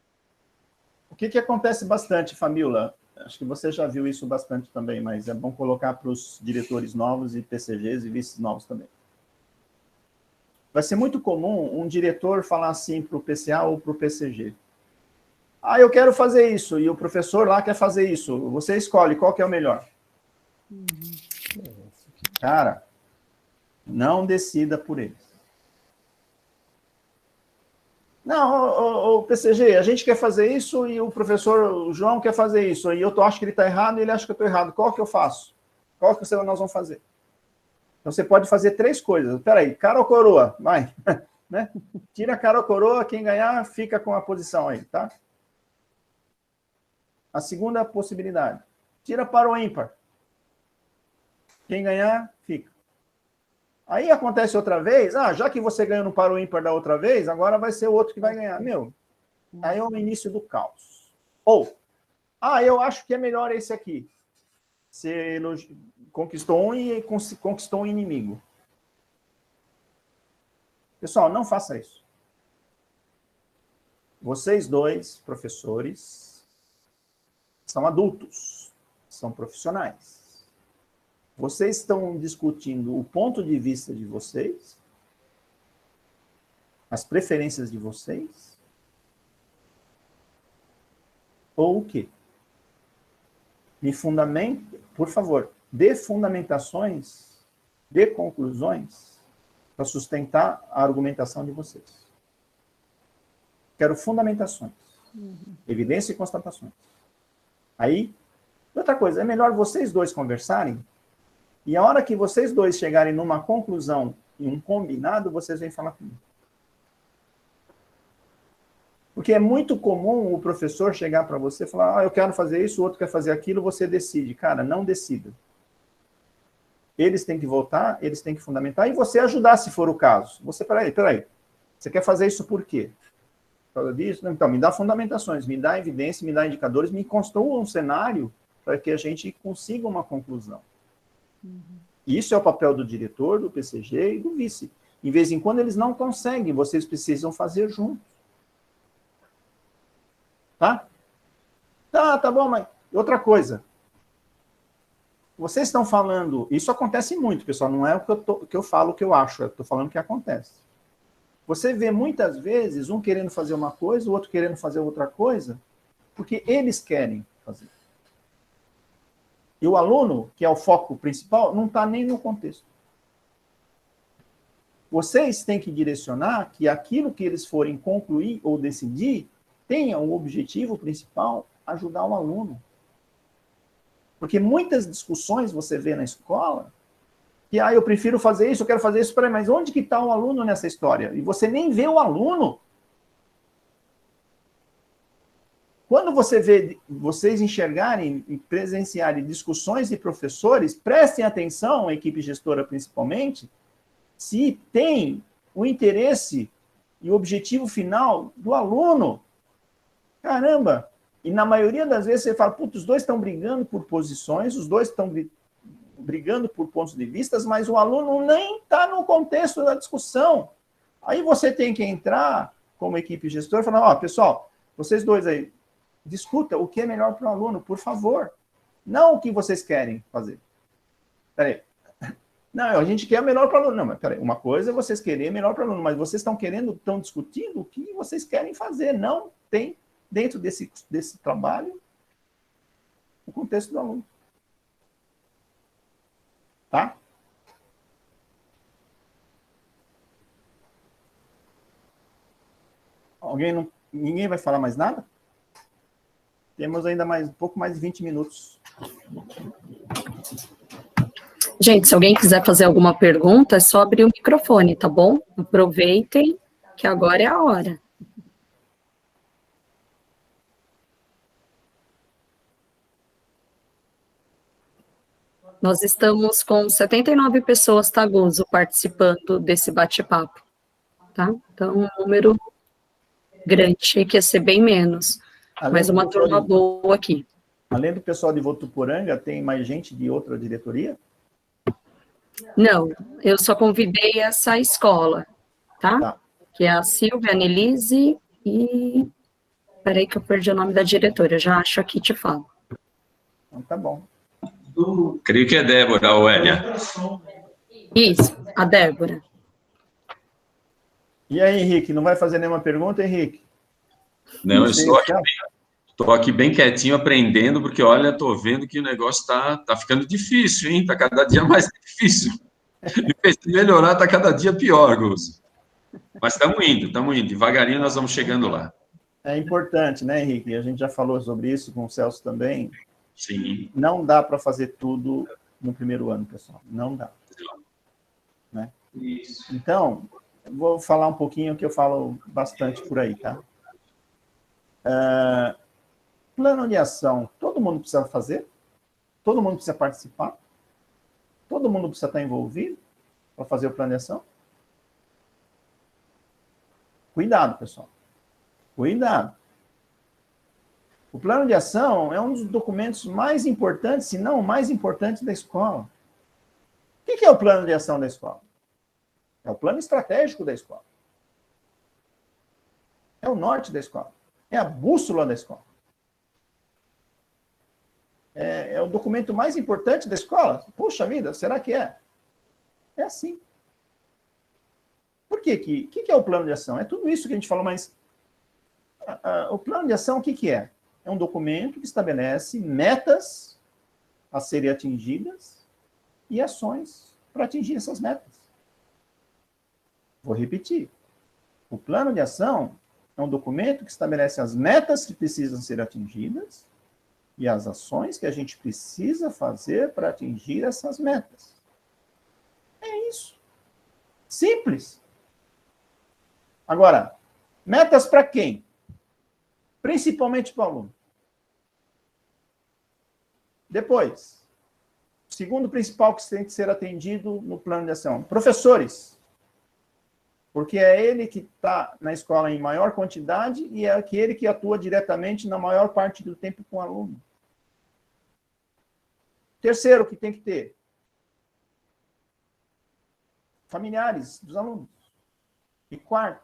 O que acontece bastante, Família? Acho que você já viu isso bastante também, mas é bom colocar para os diretores novos e PCGs e vices novos também. Vai ser muito comum um diretor falar assim para o PCA ou para o PCG. Ah, eu quero fazer isso, e o professor lá quer fazer isso. Você escolhe qual que é o melhor. Cara, não decida por eles. Não, o PCG, a gente quer fazer isso e o professor o João quer fazer isso. E eu acho que ele está errado e ele acha que eu estou errado. Qual que eu faço? Qual que nós vamos fazer? Então, você pode fazer 3 coisas. Espera aí, cara ou coroa? Vai. Né? Tira cara ou coroa, quem ganhar fica com a posição aí, tá? A segunda possibilidade. Tira para o ímpar. Quem ganhar, fica. Aí acontece outra vez, já que você ganhou no par ou ímpar da outra vez, agora vai ser o outro que vai ganhar. Aí é o início do caos. Ou, eu acho que é melhor esse aqui. Você conquistou um e conquistou um inimigo. Pessoal, não faça isso. Vocês dois, professores, são adultos, são profissionais. Vocês estão discutindo o ponto de vista de vocês, as preferências de vocês, ou o quê? Me fundamente, por favor, dê fundamentações, dê conclusões para sustentar a argumentação de vocês. Quero fundamentações, evidência e constatações. Aí, outra coisa, é melhor vocês dois conversarem. E a hora que vocês dois chegarem numa conclusão e um combinado, vocês vêm falar comigo. Porque é muito comum o professor chegar para você e falar, eu quero fazer isso, o outro quer fazer aquilo, você decide. Cara, não decida. Eles têm que votar, eles têm que fundamentar, e você ajudar, se for o caso. Você, peraí, você quer fazer isso por quê? Por causa disso? Então, me dá fundamentações, me dá evidência, me dá indicadores, me construa um cenário para que a gente consiga uma conclusão. Isso é o papel do diretor, do PCG e do vice. De vez em quando eles não conseguem, vocês precisam fazer juntos. Tá? Tá bom, mas outra coisa. Vocês estão falando, isso acontece muito, pessoal, não é o que eu falo, o que eu acho, eu estou falando o que acontece. Você vê muitas vezes um querendo fazer uma coisa, o outro querendo fazer outra coisa, porque eles querem fazer. E o aluno, que é o foco principal, não está nem no contexto. Vocês têm que direcionar que aquilo que eles forem concluir ou decidir tenha um objetivo principal, ajudar o aluno. Porque muitas discussões você vê na escola que, eu prefiro fazer isso, eu quero fazer isso, peraí, mas onde que está o aluno nessa história? E você nem vê o aluno. Quando você vê, vocês enxergarem e presenciarem discussões de professores, prestem atenção, a equipe gestora principalmente, se tem o interesse e o objetivo final do aluno. Caramba! E na maioria das vezes você fala, putz, os dois estão brigando por posições, os dois estão brigando por pontos de vista, mas o aluno nem está no contexto da discussão. Aí você tem que entrar como equipe gestora e falar, pessoal, vocês dois aí, discuta o que é melhor para o aluno, por favor. Não o que vocês querem fazer. Peraí. Não, a gente quer o melhor para o aluno. Não, mas peraí, uma coisa é vocês querem melhor para o aluno, mas vocês estão discutindo o que vocês querem fazer. Não tem dentro desse trabalho o contexto do aluno. Tá? Ninguém vai falar mais nada? Temos ainda um pouco mais de 20 minutos. Gente, se alguém quiser fazer alguma pergunta, é só abrir o microfone, tá bom? Aproveitem, que agora é a hora. Nós estamos com 79 pessoas, tá, Guzo, participando desse bate-papo, tá? Então, um número grande, achei que ia ser bem menos, mas uma turma boa aqui. Além do pessoal de Votuporanga, tem mais gente de outra diretoria? Não, eu só convidei essa escola, tá? Que é a Silvia, a Nelise e... Peraí que eu perdi o nome da diretora, eu já acho aqui e te falo. Então, tá bom. Creio que é Débora, ou Elia. Isso, a Débora. E aí, Henrique, não vai fazer nenhuma pergunta, Henrique? Não, eu estou aqui bem quietinho aprendendo, porque, olha, estou vendo que o negócio está ficando difícil, hein? Está cada dia mais difícil. Em vez de melhorar, está cada dia pior, Gus. Mas estamos indo. Devagarinho nós vamos chegando lá. É importante, né, Henrique? A gente já falou sobre isso com o Celso também. Sim. Não dá para fazer tudo no primeiro ano, pessoal. Não dá. Né? Isso. Então, eu vou falar um pouquinho que eu falo bastante por aí, tá? Plano de ação, todo mundo precisa fazer? Todo mundo precisa participar? Todo mundo precisa estar envolvido para fazer o plano de ação? Cuidado, pessoal. Cuidado. O plano de ação é um dos documentos mais importantes, se não o mais importante da escola. O que é o plano de ação da escola? É o plano estratégico da escola. É o norte da escola. É a bússola da escola. É o documento mais importante da escola? Puxa vida, será que é? É assim. Por quê? O que é o plano de ação? É tudo isso que a gente falou, mas o plano de ação, o que é? É um documento que estabelece metas a serem atingidas e ações para atingir essas metas. Vou repetir. O plano de ação é um documento que estabelece as metas que precisam ser atingidas e as ações que a gente precisa fazer para atingir essas metas. É isso. Simples. Agora, metas para quem? Principalmente para o aluno. Depois, o segundo principal que tem que ser atendido no plano de ação, professores. Porque é ele que está na escola em maior quantidade e é aquele que atua diretamente na maior parte do tempo com o aluno. Terceiro que tem que ter, familiares dos alunos. E quarto,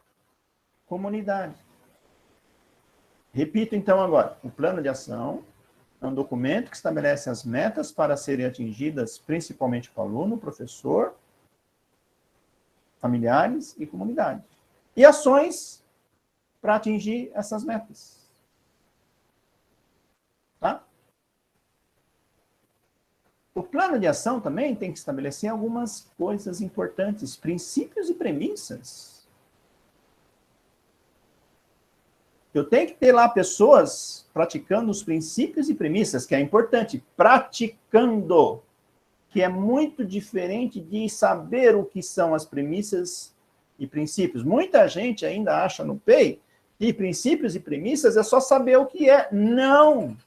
comunidade. Repito, então, agora. O plano de ação é um documento que estabelece as metas para serem atingidas, principalmente pelo aluno, professor, familiares e comunidade. E ações para atingir essas metas. Tá? O plano de ação também tem que estabelecer algumas coisas importantes, princípios e premissas. Eu tenho que ter lá pessoas praticando os princípios e premissas, que é importante, praticando, que é muito diferente de saber o que são as premissas e princípios. Muita gente ainda acha no PEI que princípios e premissas é só saber o que é. Não!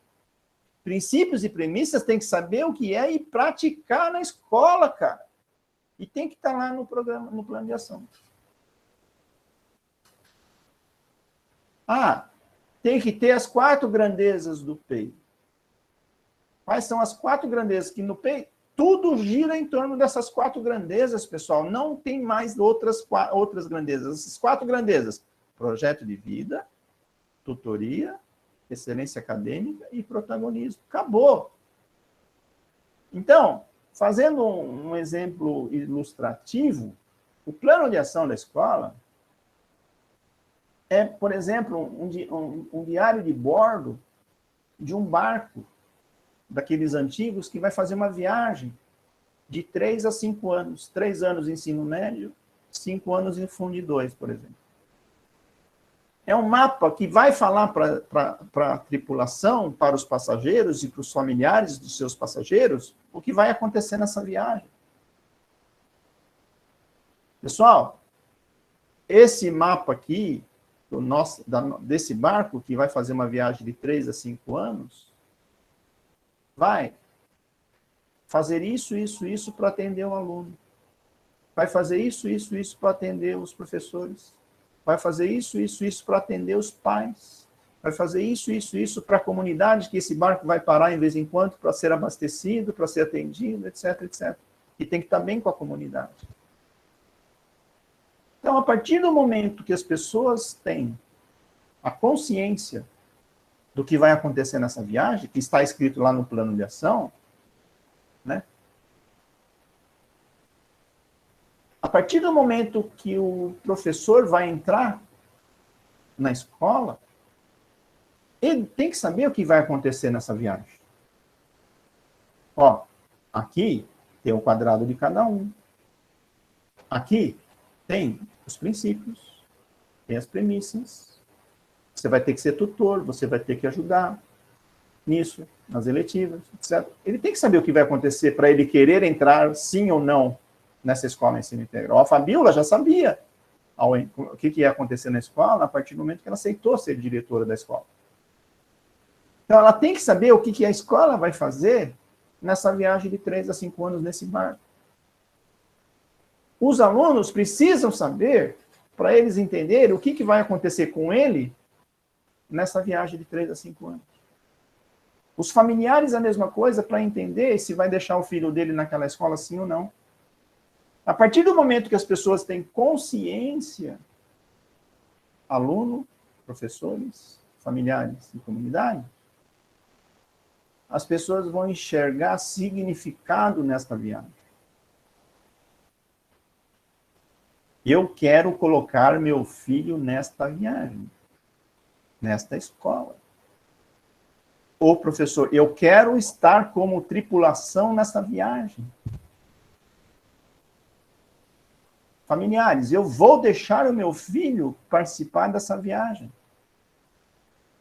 Princípios e premissas tem que saber o que é e praticar na escola, cara. E tem que estar lá no programa, no plano de ação. Ah, tem que ter as 4 grandezas do PEI. Quais são as 4 grandezas? Que no PEI, tudo gira em torno dessas 4 grandezas, pessoal. Não tem mais outras grandezas. Essas 4 grandezas. Projeto de vida, tutoria, excelência acadêmica e protagonismo. Acabou. Então, fazendo um exemplo ilustrativo, o plano de ação da escola é, por exemplo, um diário de bordo de um barco, daqueles antigos, que vai fazer uma viagem de 3 a 5 anos. 3 anos em ensino médio, 5 anos em Fundo 2, por exemplo. É um mapa que vai falar para a tripulação, para os passageiros e para os familiares dos seus passageiros, o que vai acontecer nessa viagem. Pessoal, esse mapa aqui, desse barco, que vai fazer uma viagem de 3 a 5 anos, vai fazer isso para atender o aluno. Vai fazer isso para atender os professores. Vai fazer isso para atender os pais. Vai fazer isso para a comunidade, que esse barco vai parar em vez em quando para ser abastecido, para ser atendido, etc, etc. E tem que estar bem com a comunidade. Então, a partir do momento que as pessoas têm a consciência do que vai acontecer nessa viagem, que está escrito lá no plano de ação, né? A partir do momento que o professor vai entrar na escola, ele tem que saber o que vai acontecer nessa viagem. Ó, aqui tem o quadrado de cada um. Aqui tem os princípios, tem as premissas. Você vai ter que ser tutor, você vai ter que ajudar nisso, nas eletivas, etc. Ele tem que saber o que vai acontecer para ele querer entrar, sim ou não, nessa escola de ensino integral. A Fabíola já sabia o que ia acontecer na escola a partir do momento que ela aceitou ser diretora da escola. Então, ela tem que saber o que a escola vai fazer nessa viagem de 3 a 5 anos nesse barco. Os alunos precisam saber, para eles entenderem, o que vai acontecer com ele nessa viagem de 3 a 5 anos. Os familiares, a mesma coisa, para entender se vai deixar o filho dele naquela escola, sim ou não. A partir do momento que as pessoas têm consciência, aluno, professores, familiares e comunidade, as pessoas vão enxergar significado nesta viagem. Eu quero colocar meu filho nesta viagem, nesta escola. Ou, professor, eu quero estar como tripulação nessa viagem. Familiares, eu vou deixar o meu filho participar dessa viagem.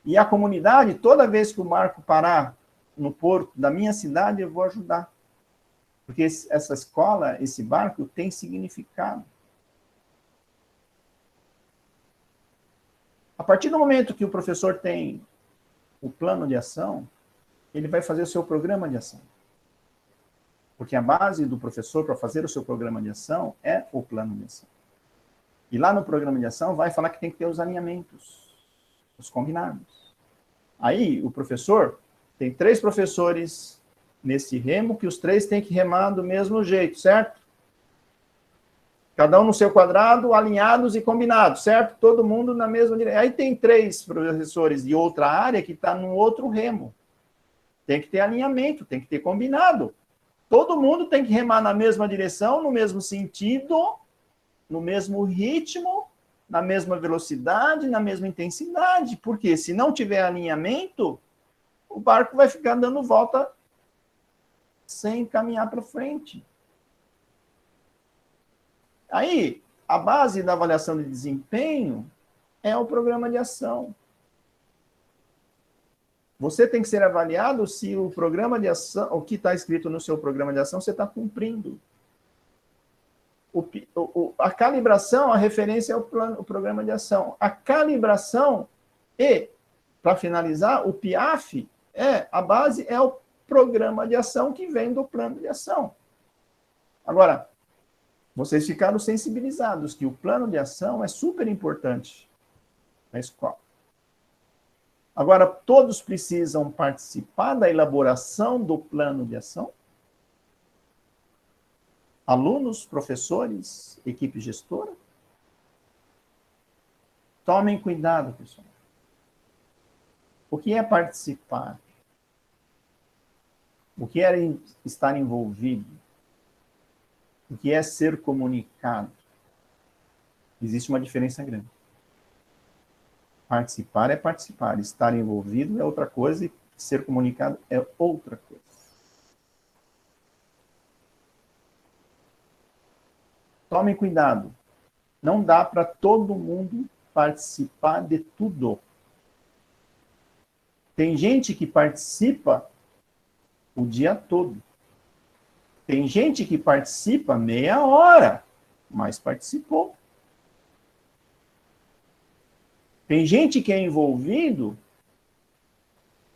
E a comunidade, toda vez que o barco parar no porto da minha cidade, eu vou ajudar. Porque essa escola, esse barco, tem significado. A partir do momento que o professor tem o plano de ação, ele vai fazer o seu programa de ação. Porque a base do professor para fazer o seu programa de ação é o plano de ação. E lá no programa de ação vai falar que tem que ter os alinhamentos, os combinados. Aí o professor, tem 3 professores nesse remo, que os 3 têm que remar do mesmo jeito, certo? Cada um no seu quadrado, alinhados e combinados, certo? Todo mundo na mesma direção. Aí tem 3 professores de outra área que está num outro remo. Tem que ter alinhamento, tem que ter combinado. Todo mundo tem que remar na mesma direção, no mesmo sentido, no mesmo ritmo, na mesma velocidade, na mesma intensidade. Porque se não tiver alinhamento, o barco vai ficar dando volta sem caminhar para frente. Aí, a base da avaliação de desempenho é o programa de ação. Você tem que ser avaliado se o programa de ação, o que está escrito no seu programa de ação, você está cumprindo. A calibração, a referência é o programa de ação. A calibração e, para finalizar, o PIAF, a base é o programa de ação que vem do plano de ação. Agora, vocês ficaram sensibilizados que o plano de ação é super importante na escola. Agora, todos precisam participar da elaboração do plano de ação? Alunos, professores, equipe gestora? Tomem cuidado, pessoal. O que é participar? O que é estar envolvido? O que é ser comunicado? Existe uma diferença grande. Participar é participar, estar envolvido é outra coisa e ser comunicado é outra coisa. Tomem cuidado. Não dá para todo mundo participar de tudo. Tem gente que participa o dia todo. Tem gente que participa meia hora, mas participou. Tem gente que é envolvido,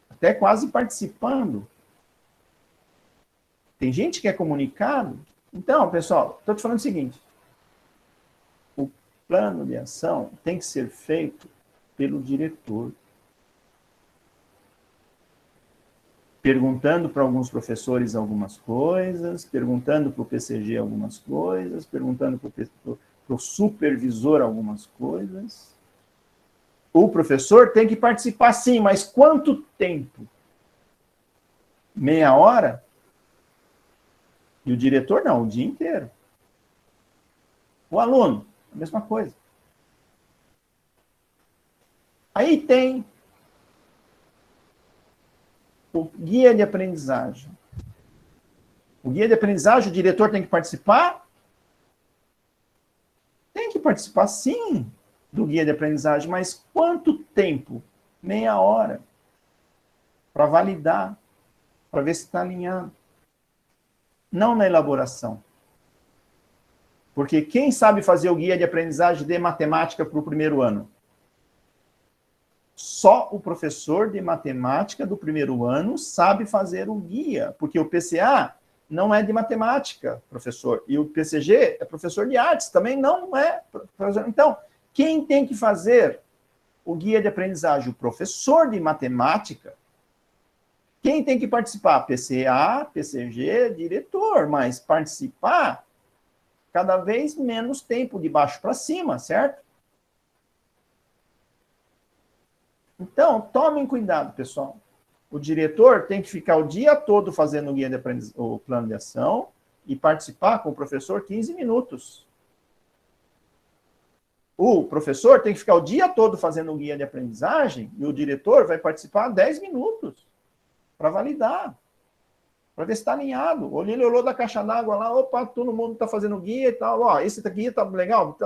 até quase participando. Tem gente que é comunicado. Então, pessoal, estou te falando o seguinte. O plano de ação tem que ser feito pelo diretor. Perguntando para alguns professores algumas coisas, perguntando para o PCG algumas coisas, perguntando para o supervisor algumas coisas. O professor tem que participar sim, mas quanto tempo? Meia hora? E o diretor não, o dia inteiro. O aluno, a mesma coisa. Aí tem o guia de aprendizagem. O guia de aprendizagem, o diretor tem que participar? Tem que participar, sim, do guia de aprendizagem, mas quanto tempo? Meia hora. Para validar, para ver se está alinhado. Não na elaboração. Porque quem sabe fazer o guia de aprendizagem de matemática para o primeiro ano? Só o professor de matemática do primeiro ano sabe fazer o guia, porque o PCA não é de matemática, professor, e o PCG é professor de artes, também não é professor. Então, quem tem que fazer o guia de aprendizagem? O professor de matemática. Quem tem que participar? PCA, PCG, diretor, mas participar cada vez menos tempo, de baixo para cima, certo? Então, tomem cuidado, pessoal. O diretor tem que ficar o dia todo fazendo o guia de o plano de ação e participar com o professor 15 minutos. O professor tem que ficar o dia todo fazendo o guia de aprendizagem e o diretor vai participar 10 minutos para validar, para ver se está alinhado. Ele olhou da caixa d'água lá, opa, todo mundo está fazendo guia e tal, ó, esse aqui está legal,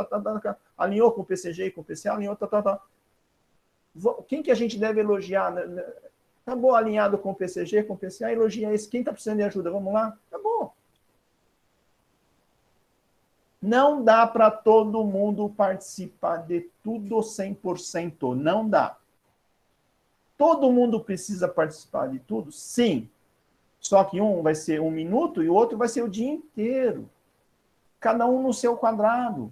alinhou com o PCG e com o PCA, alinhou, Quem que a gente deve elogiar? Acabou alinhado com o PCG, com o PCA, elogia esse. Quem está precisando de ajuda? Vamos lá? Acabou. Não dá para todo mundo participar de tudo 100%. Não dá. Todo mundo precisa participar de tudo? Sim. Só que um vai ser 1 minuto e o outro vai ser o dia inteiro. Cada um no seu quadrado.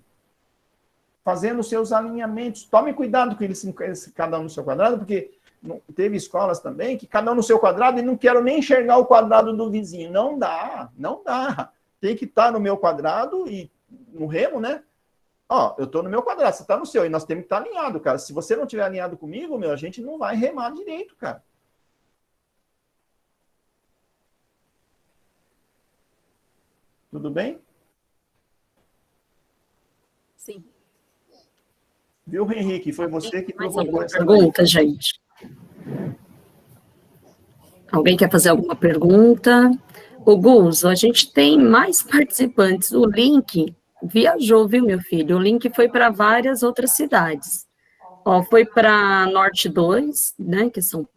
Fazendo seus alinhamentos. Tome cuidado com eles, cada um no seu quadrado, porque teve escolas também que cada um no seu quadrado e não quero nem enxergar o quadrado do vizinho. Não dá, não dá. Tem que estar no meu quadrado e no remo, né? Ó, eu tô no meu quadrado, você tá no seu, e nós temos que estar alinhado, cara. Se você não tiver alinhado comigo, meu, a gente não vai remar direito, cara. Tudo bem? Sim. Viu, Henrique? Foi você que Mais provocou alguma essa pergunta, gente? Alguém quer fazer alguma pergunta? O Guzo, a gente tem mais participantes. O link viajou, viu, meu filho? O link foi para várias outras cidades. Ó, foi para Norte 2, né, que são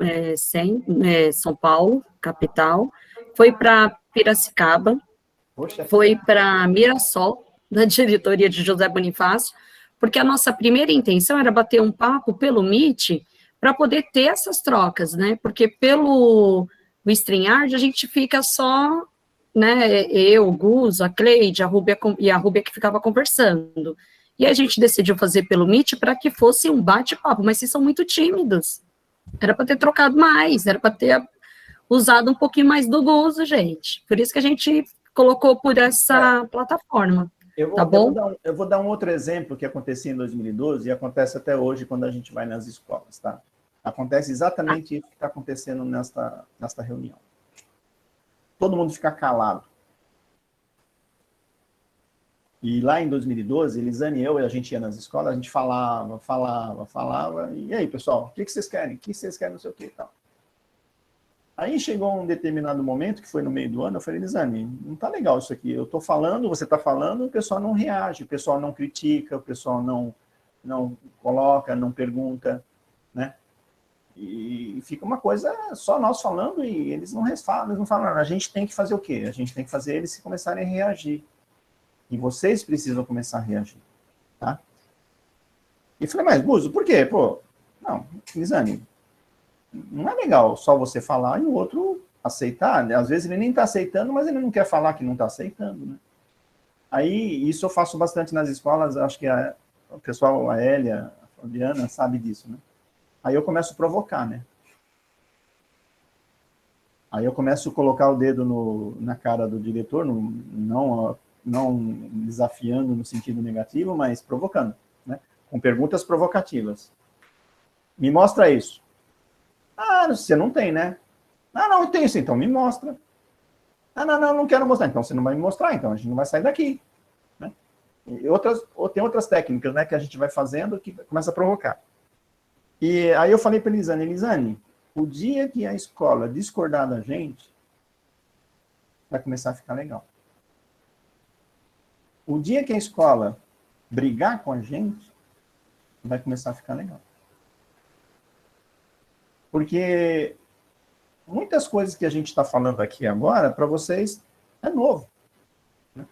São Paulo, capital. Foi para Piracicaba. Poxa. Foi para Mirassol, da diretoria de José Bonifácio, porque a nossa primeira intenção era bater um papo pelo Meet para poder ter essas trocas, né? Porque pelo StreamYard a gente fica só, né? Eu, o Gus, a Cleide, a Rúbia que ficava conversando. E a gente decidiu fazer pelo Meet para que fosse um bate-papo, mas vocês são muito tímidos. Era para ter trocado mais, era para ter usado um pouquinho mais do Gus, gente. Por isso que a gente colocou por essa plataforma. Tá bom? Eu vou dar um outro exemplo que acontecia em 2012 e acontece até hoje quando a gente vai nas escolas, tá? Acontece exatamente isso que está acontecendo nesta reunião. Todo mundo fica calado. E lá em 2012, Elisane e eu, a gente ia nas escolas, a gente falava, e aí, pessoal, o que vocês querem? O que vocês querem, não sei o que e tal. Aí chegou um determinado momento, que foi no meio do ano, eu falei, Elisane, não tá legal isso aqui. Eu tô falando, você tá falando, o pessoal não reage, o pessoal não critica, o pessoal não coloca, não pergunta, né? E fica uma coisa só nós falando e eles não falam. A gente tem que fazer o quê? A gente tem que fazer eles começarem a reagir. E vocês precisam começar a reagir, tá? E falei, mas, Buzo, por quê? Pô, não, Elisane, não é legal só você falar e o outro aceitar, né? Às vezes ele nem está aceitando, mas ele não quer falar que não está aceitando, né? Aí, isso eu faço bastante nas escolas, acho que o pessoal, a Hélia, a Fabiana, sabe disso, né? Aí eu começo a provocar, né? Aí eu começo a colocar o dedo na cara do diretor, não desafiando no sentido negativo, mas provocando, né? Com perguntas provocativas. Me mostra isso. Ah, você não tem, né? Ah, não, eu tenho sim, então me mostra. Ah, não quero mostrar. Então você não vai me mostrar, então a gente não vai sair daqui. Né? Tem outras técnicas, né, que a gente vai fazendo que começa a provocar. E aí eu falei para Elisane, o dia que a escola discordar da gente, vai começar a ficar legal. O dia que a escola brigar com a gente, vai começar a ficar legal. Porque muitas coisas que a gente está falando aqui agora, para vocês, é novo. Né?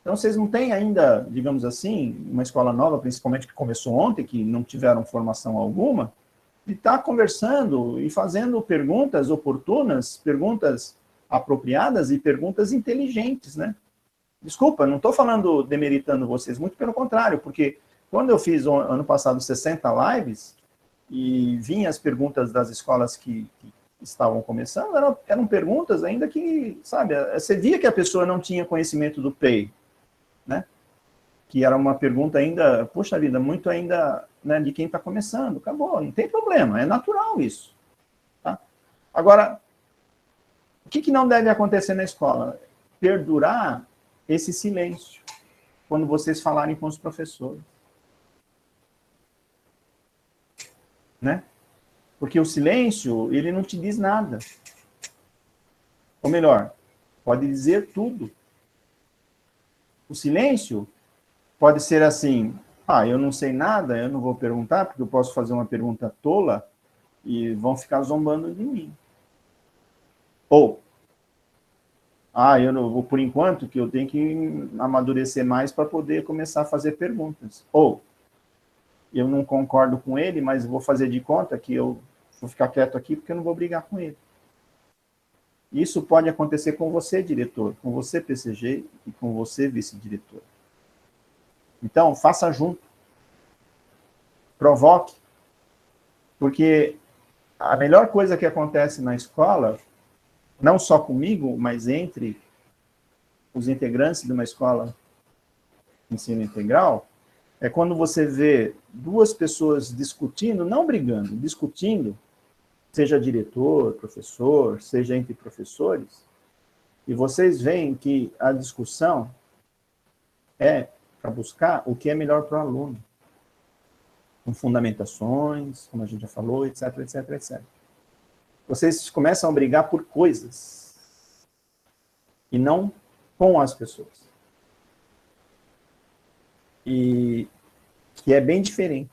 Então, vocês não têm ainda, digamos assim, uma escola nova, principalmente que começou ontem, que não tiveram formação alguma, de estar conversando e fazendo perguntas oportunas, perguntas apropriadas e perguntas inteligentes, né? Desculpa, não estou falando demeritando vocês, muito pelo contrário, porque quando eu fiz ano passado 60 lives, e vinham as perguntas das escolas que estavam começando, eram perguntas ainda que, sabe, você via que a pessoa não tinha conhecimento do PEI, né? Que era uma pergunta ainda, poxa vida, muito ainda, né, de quem está começando. Acabou, não tem problema, é natural isso. Tá? Agora, o que não deve acontecer na escola? Perdurar esse silêncio quando vocês falarem com os professores. Né? Porque o silêncio, ele não te diz nada. Ou melhor, pode dizer tudo. O silêncio pode ser assim, eu não sei nada, eu não vou perguntar, porque eu posso fazer uma pergunta tola e vão ficar zombando de mim. Ou, eu não vou, por enquanto, que eu tenho que amadurecer mais para poder começar a fazer perguntas. Ou, eu não concordo com ele, mas vou fazer de conta que eu vou ficar quieto aqui porque eu não vou brigar com ele. Isso pode acontecer com você, diretor, com você, PCG, e com você, vice-diretor. Então, faça junto. Provoque. Porque a melhor coisa que acontece na escola, não só comigo, mas entre os integrantes de uma escola, ensino integral, é quando você vê duas pessoas discutindo, não brigando, discutindo, seja diretor, professor, seja entre professores, e vocês veem que a discussão é para buscar o que é melhor para o aluno, com fundamentações, como a gente já falou, etc, etc, etc. Vocês começam a brigar por coisas, e não com as pessoas. E que é bem diferente.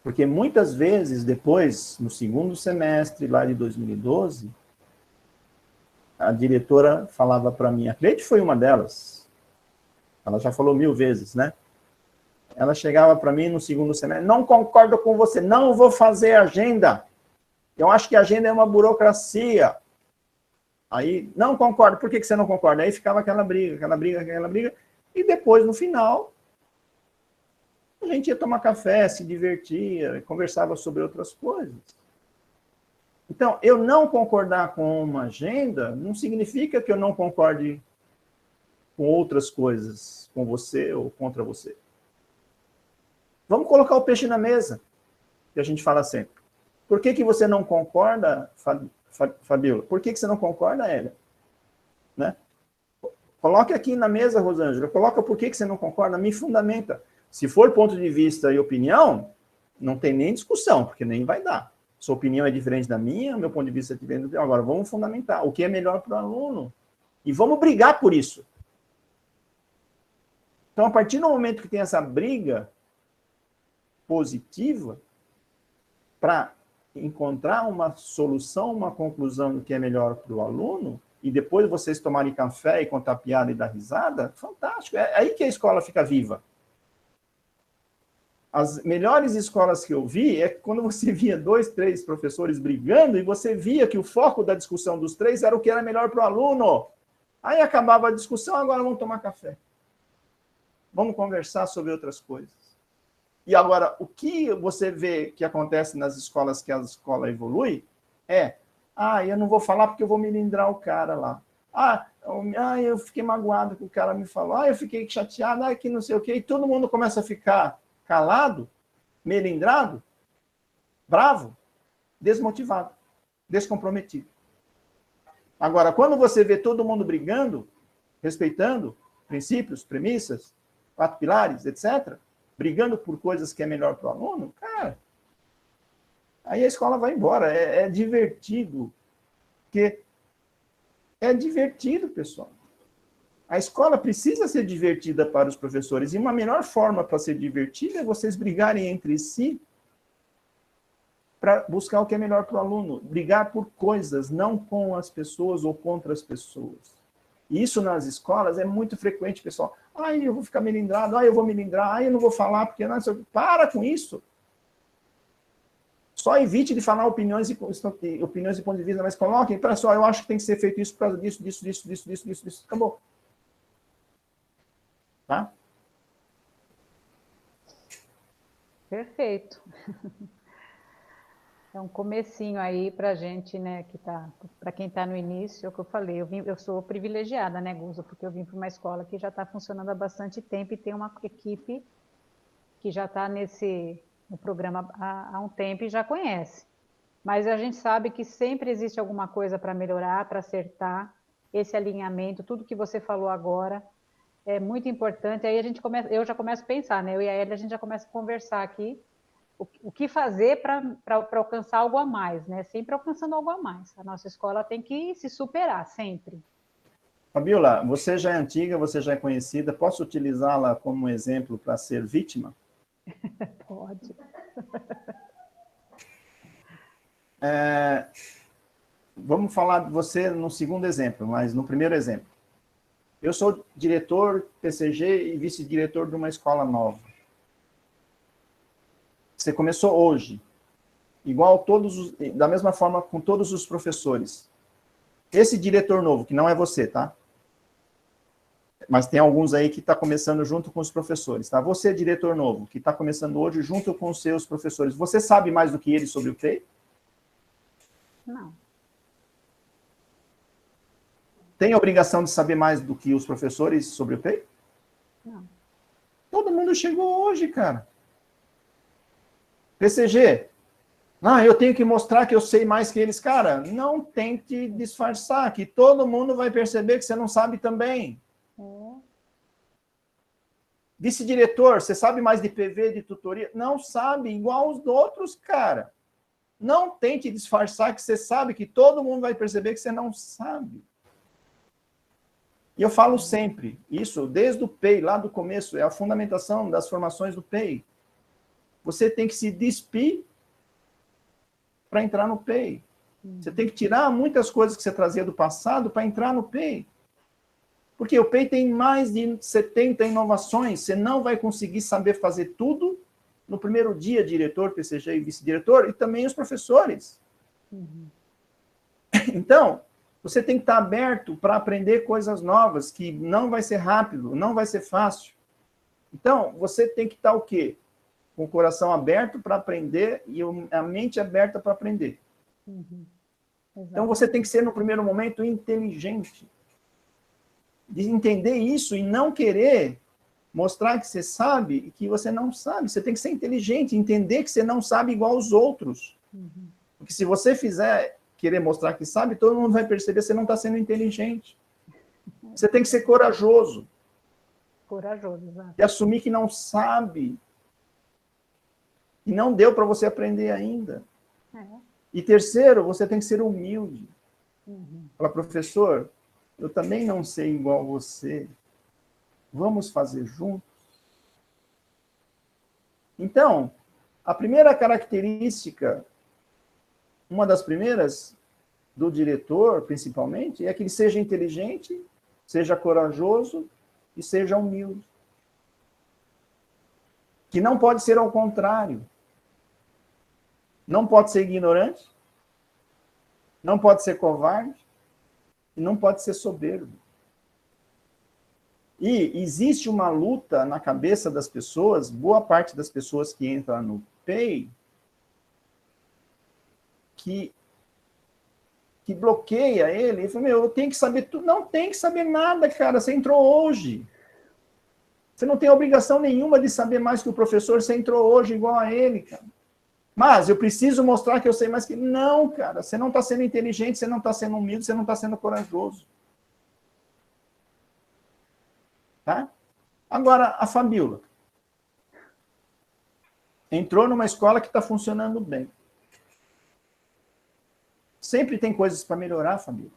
Porque muitas vezes, depois, no segundo semestre, lá de 2012, a diretora falava para mim, a Cleide foi uma delas, ela já falou 1000 vezes, né? Ela chegava para mim no segundo semestre, não concordo com você, não vou fazer agenda. Eu acho que a agenda é uma burocracia. Aí, não concordo, por que você não concorda? Aí ficava aquela briga, e depois, no final, a gente ia tomar café, se divertia, conversava sobre outras coisas. Então, eu não concordar com uma agenda não significa que eu não concorde com outras coisas, com você ou contra você. Vamos colocar o peixe na mesa, que a gente fala sempre. Por que você não concorda, Fabíola? Por que você não concorda, Hélia? Né? Coloque aqui na mesa, Rosângela, coloca por que você não concorda, me fundamenta. Se for ponto de vista e opinião, não tem nem discussão, porque nem vai dar. Sua opinião é diferente da minha, meu ponto de vista é diferente do teu. Agora, vamos fundamentar o que é melhor para o aluno. E vamos brigar por isso. Então, a partir do momento que tem essa briga positiva, para encontrar uma solução, uma conclusão do que é melhor para o aluno, e depois vocês tomarem café e contar piada e dar risada, fantástico. É aí que a escola fica viva. As melhores escolas que eu vi é quando você via 2, 3 professores brigando e você via que o foco da discussão dos 3 era o que era melhor para o aluno. Aí acabava a discussão, agora vamos tomar café. Vamos conversar sobre outras coisas. E agora, o que você vê que acontece nas escolas que a escola evolui é, eu não vou falar porque eu vou melindrar o cara lá. Eu fiquei magoado que o cara me falou. Eu fiquei chateado, que não sei o quê. E todo mundo começa a ficar calado, melindrado, bravo, desmotivado, descomprometido. Agora, quando você vê todo mundo brigando, respeitando princípios, premissas, 4 pilares, etc., brigando por coisas que é melhor para o aluno, cara, aí a escola vai embora. É divertido. Porque é divertido, pessoal. A escola precisa ser divertida para os professores. E uma melhor forma para ser divertida é vocês brigarem entre si para buscar o que é melhor para o aluno. Brigar por coisas, não com as pessoas ou contra as pessoas. E isso nas escolas é muito frequente, pessoal. Eu vou ficar melindrado, eu vou melindrar, eu não vou falar, porque... Não, para com isso. Só evite de falar opiniões e pontos de vista, mas coloquem, pessoal, eu acho que tem que ser feito isso por causa disso. Acabou. Tá? Perfeito. É um comecinho aí para a gente, né, para quem está no início, é o que eu falei, eu sou privilegiada, né, Guza, porque eu vim para uma escola que já está funcionando há bastante tempo e tem uma equipe que já está no programa há um tempo e já conhece. Mas a gente sabe que sempre existe alguma coisa para melhorar, para acertar, esse alinhamento, tudo que você falou agora, é muito importante. Aí eu já começo a pensar, né? Eu e a Hélia, a gente já começa a conversar aqui o que fazer para alcançar algo a mais, né? Sempre alcançando algo a mais. A nossa escola tem que se superar, sempre. Fabíola, você já é antiga, você já é conhecida, posso utilizá-la como exemplo para ser vítima? Pode. Vamos falar de você no segundo exemplo, mas no primeiro exemplo. Eu sou diretor PCG e vice-diretor de uma escola nova. Você começou hoje, igual da mesma forma com todos os professores. Esse diretor novo, que não é você, tá? Mas tem alguns aí que está começando junto com os professores, tá? Você, diretor novo, que está começando hoje junto com os seus professores, você sabe mais do que eles sobre o CREI? Não. Tem a obrigação de saber mais do que os professores sobre o CREI? Não. Todo mundo chegou hoje, cara. PCG, eu tenho que mostrar que eu sei mais que eles. Cara, não tente disfarçar, que todo mundo vai perceber que você não sabe também. Vice-diretor, você sabe mais de PV, de tutoria? Não sabe, igual os outros, cara. Não tente disfarçar que você sabe, que todo mundo vai perceber que você não sabe. E eu falo sempre, isso desde o PEI, lá do começo, é a fundamentação das formações do PEI. Você tem que se despir para entrar no PEI. Você tem que tirar muitas coisas que você trazia do passado para entrar no PEI. Porque o PEI tem mais de 70 inovações, você não vai conseguir saber fazer tudo no primeiro dia, diretor, PCG e vice-diretor, e também os professores. Então, você tem que estar aberto para aprender coisas novas, que não vai ser rápido, não vai ser fácil. Então, você tem que estar o quê? Com o coração aberto para aprender e a mente aberta para aprender. Então, você tem que ser, no primeiro momento, inteligente. De entender isso e não querer mostrar que você sabe e que você não sabe. Você tem que ser inteligente, entender que você não sabe igual aos outros. Porque se você fizer querer mostrar que sabe, todo mundo vai perceber que você não está sendo inteligente. Você tem que ser corajoso. Corajoso, exato. E assumir que não sabe. E não deu para você aprender ainda. E terceiro, você tem que ser humilde. Fala, professor, eu também não sei igual você. Vamos fazer juntos? Então, a primeira característica, uma das primeiras do diretor, principalmente, é que ele seja inteligente, seja corajoso e seja humilde. Que não pode ser ao contrário. Não pode ser ignorante, não pode ser covarde e não pode ser soberbo. E existe uma luta na cabeça das pessoas, boa parte das pessoas que entram no PEI, que bloqueia ele, e fala, eu tenho que saber tudo. Não tem que saber nada, cara, você entrou hoje. Você não tem obrigação nenhuma de saber mais que o professor, você entrou hoje igual a ele, cara. Mas eu preciso mostrar que eu sei mais que... Não, cara, você não está sendo inteligente, você não está sendo humilde, você não está sendo corajoso. Tá? Agora, a Fabíola. Entrou numa escola que está funcionando bem. Sempre tem coisas para melhorar, Fabíola.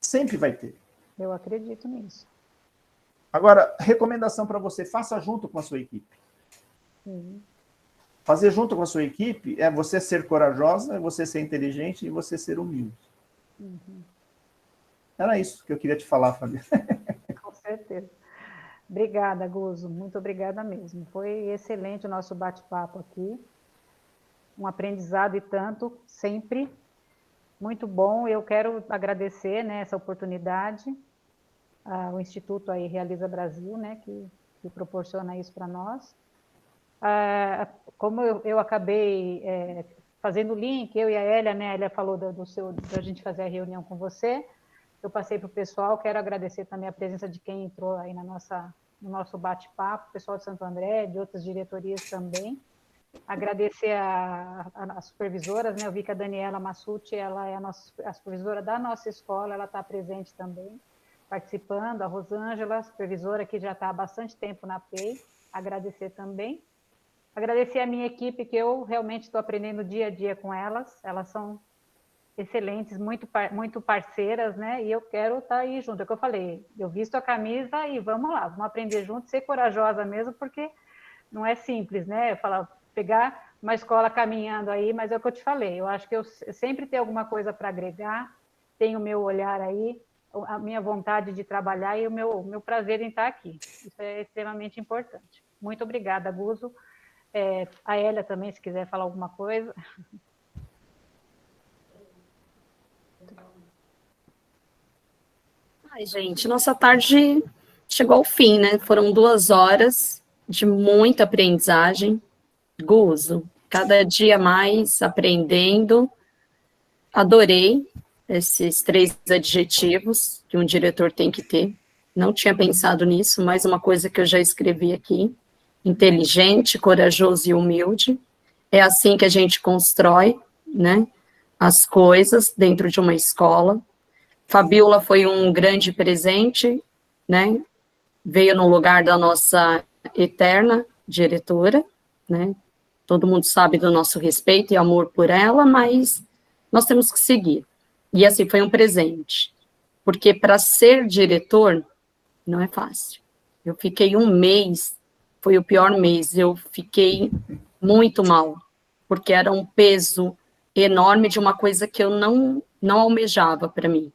Sempre vai ter. Eu acredito nisso. Agora, recomendação para você, faça junto com a sua equipe. Fazer junto com a sua equipe é você ser corajosa, é você ser inteligente e você ser humilde. Era isso que eu queria te falar, Fabíola. Com certeza. Obrigada, Guzo. Muito obrigada mesmo. Foi excelente o nosso bate-papo aqui. Um aprendizado e tanto, sempre. Muito bom. Eu quero agradecer, né, essa oportunidade. O Instituto aí Realiza Brasil, né, que proporciona isso para nós. Como eu acabei fazendo o link, eu e a Hélia, né, a Hélia falou da gente fazer a reunião com você, eu passei para o pessoal, quero agradecer também a presença de quem entrou aí no nosso bate-papo, o pessoal de Santo André, de outras diretorias também. Agradecer as supervisoras, né, eu vi que a Daniela Massucci, ela é a supervisora da nossa escola, ela está presente também, participando, a Rosângela, supervisora que já está há bastante tempo na PEI, agradecer também. Agradecer a minha equipe, que eu realmente estou aprendendo dia a dia com elas são excelentes, muito parceiras, né? E eu quero estar aí junto, é o que eu falei, eu visto a camisa e vamos lá, vamos aprender junto, ser corajosa mesmo, porque não é simples, né? Eu falo, pegar uma escola caminhando aí, mas é o que eu te falei, eu acho que eu sempre tenho alguma coisa para agregar, tenho o meu olhar aí, a minha vontade de trabalhar e o meu prazer em estar aqui. Isso é extremamente importante. Muito obrigada, Guzo. A Hélia também, se quiser falar alguma coisa. Ai, gente, nossa tarde chegou ao fim, né? Foram 2 horas de muita aprendizagem. Guzo, cada dia mais aprendendo. Adorei esses 3 adjetivos que um diretor tem que ter. não tinha pensado nisso, mas uma coisa que eu já escrevi aqui, inteligente, corajoso e humilde, é assim que a gente constrói, né, as coisas dentro de uma escola. Fabiola foi um grande presente, né, veio no lugar da nossa eterna diretora, né, todo mundo sabe do nosso respeito e amor por ela, mas nós temos que seguir. E assim, foi um presente, porque para ser diretor não é fácil. Eu fiquei um mês, foi o pior mês, eu fiquei muito mal, porque era um peso enorme de uma coisa que eu não almejava para mim.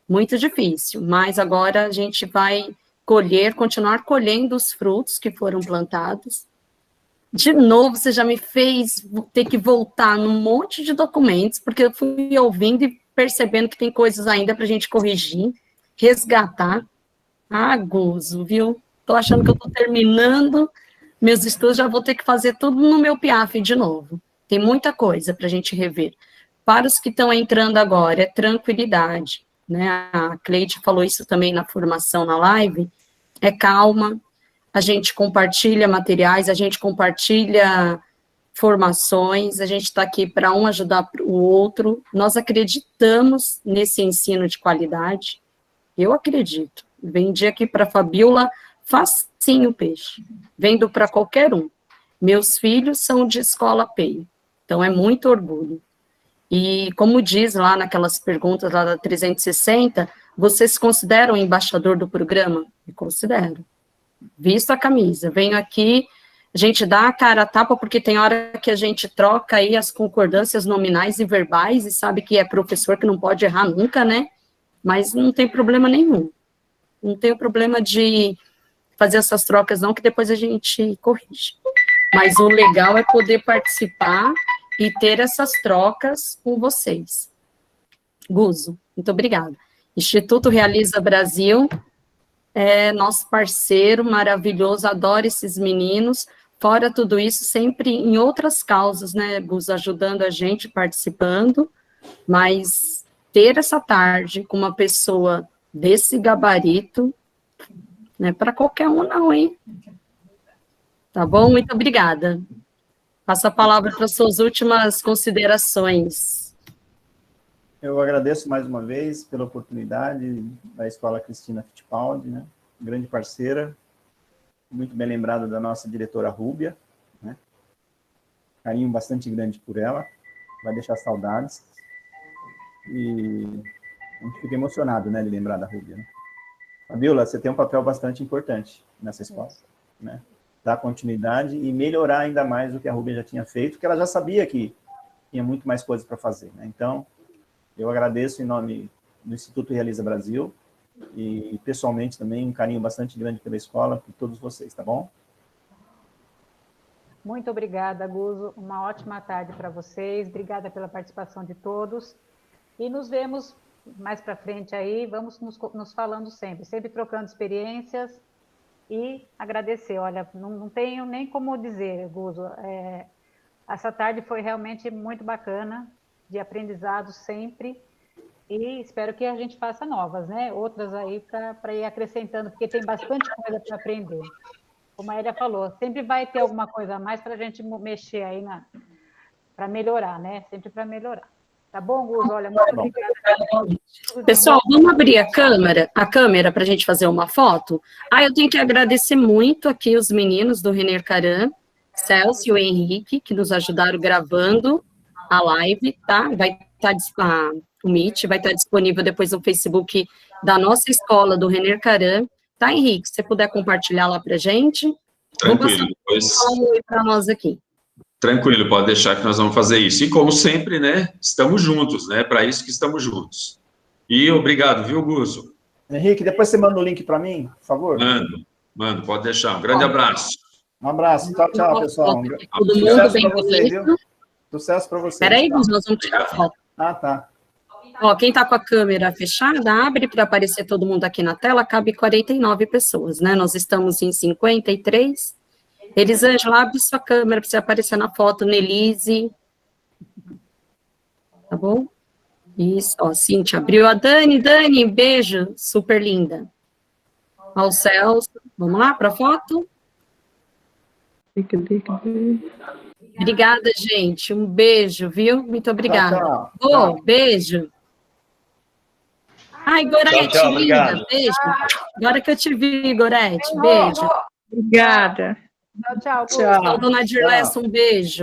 Muito difícil, mas agora a gente vai continuar colhendo os frutos que foram plantados. De novo, você já me fez ter que voltar num monte de documentos, porque eu fui ouvindo e percebendo que tem coisas ainda para a gente corrigir, resgatar. Ah, gozo, viu? Tô achando que eu tô terminando meus estudos, já vou ter que fazer tudo no meu PIAF de novo. Tem muita coisa para a gente rever. Para os que estão entrando agora, é tranquilidade, né? A Cleide falou isso também na formação na live, é calma, a gente compartilha materiais, a gente compartilha formações, a gente está aqui para um ajudar o outro, nós acreditamos nesse ensino de qualidade, eu acredito. Vendi aqui para a Fabiola, facinho peixe, vendo para qualquer um. Meus filhos são de escola PEI, então é muito orgulho. E como diz lá naquelas perguntas lá da 360, você se considera um embaixador do programa? Me considero. Visto a camisa, venho aqui, a gente dá a cara a tapa, porque tem hora que a gente troca aí as concordâncias nominais e verbais, e sabe que é professor que não pode errar nunca, né? Mas não tem problema nenhum. Não tem problema de fazer essas trocas, não, que depois a gente corrige. Mas o legal é poder participar e ter essas trocas com vocês. Guzo, muito obrigada. Instituto Realiza Brasil é nosso parceiro maravilhoso, adoro esses meninos. Fora tudo isso, sempre em outras causas, né, Guzo, ajudando a gente, participando, mas ter essa tarde com uma pessoa desse gabarito, não é para qualquer um não, hein? Tá bom? Muito obrigada. Passo a palavra para suas últimas considerações. Eu agradeço mais uma vez pela oportunidade da Escola Cristina Fittipaldi, né? Grande parceira, muito bem lembrada da nossa diretora Rúbia, né? Carinho bastante grande por ela, vai deixar saudades. E a gente fica emocionado, né, de lembrar da Rúbia, né? Fabiola, você tem um papel bastante importante nessa escola, né? Dar continuidade e melhorar ainda mais o que a Rúbia já tinha feito, porque ela já sabia que tinha muito mais coisas para fazer, né? Então, eu agradeço em nome do Instituto Realiza Brasil e, pessoalmente, também um carinho bastante grande pela escola, por todos vocês, tá bom? Muito obrigada, Guzo. Uma ótima tarde para vocês. Obrigada pela participação de todos. E nos vemos mais para frente aí. Vamos nos falando sempre trocando experiências e agradecer. Olha, não tenho nem como dizer, Guzo. Essa tarde foi realmente muito bacana, de aprendizado sempre, e espero que a gente faça novas, né? Outras aí para ir acrescentando, porque tem bastante coisa para aprender. Como a Elia falou, sempre vai ter alguma coisa a mais para a gente mexer aí para melhorar, né? Sempre para melhorar. Tá bom, Guzo? Olha, muito obrigada. Pessoal, vamos abrir a câmera para a gente fazer uma foto? Eu tenho que agradecer muito aqui os meninos do Renner Caran, Celso e o Henrique, que nos ajudaram gravando a live, tá? O Meet vai estar disponível depois no Facebook da nossa escola, do Renner Caran. Tá, Henrique? Se você puder compartilhar lá pra gente. Tranquilo, depois. Para nós aqui. Tranquilo, pode deixar que nós vamos fazer isso. E como sempre, né, estamos juntos, né? Para isso que estamos juntos. E obrigado, viu, Guzo? Henrique, depois você manda o link para mim, por favor? Mando, pode deixar. Um grande abraço. Um abraço. Tchau, pessoal. Todo mundo Sucesso bem para vocês, viu? Sucesso para vocês. Espera aí, Guzo, nós vamos tirar a foto. Tá. Ó, quem está com a câmera fechada, abre para aparecer todo mundo aqui na tela, cabe 49 pessoas, né? Nós estamos em 53. Elisângela, abre sua câmera para você aparecer na foto, Nelise. Tá bom? Isso, ó, Cíntia abriu. A Dani, beijo, super linda. ao Celso. Vamos lá para a foto? Obrigada, gente. Um beijo, viu? Muito obrigada. Tchau, Ô, tchau. Beijo. Ai, Gorete, Tchau, linda. obrigado. Beijo. Agora que eu te vi, Gorete. Beijo. Obrigada. Tchau, tchau. Tchau. Dona Dirlessa, um beijo.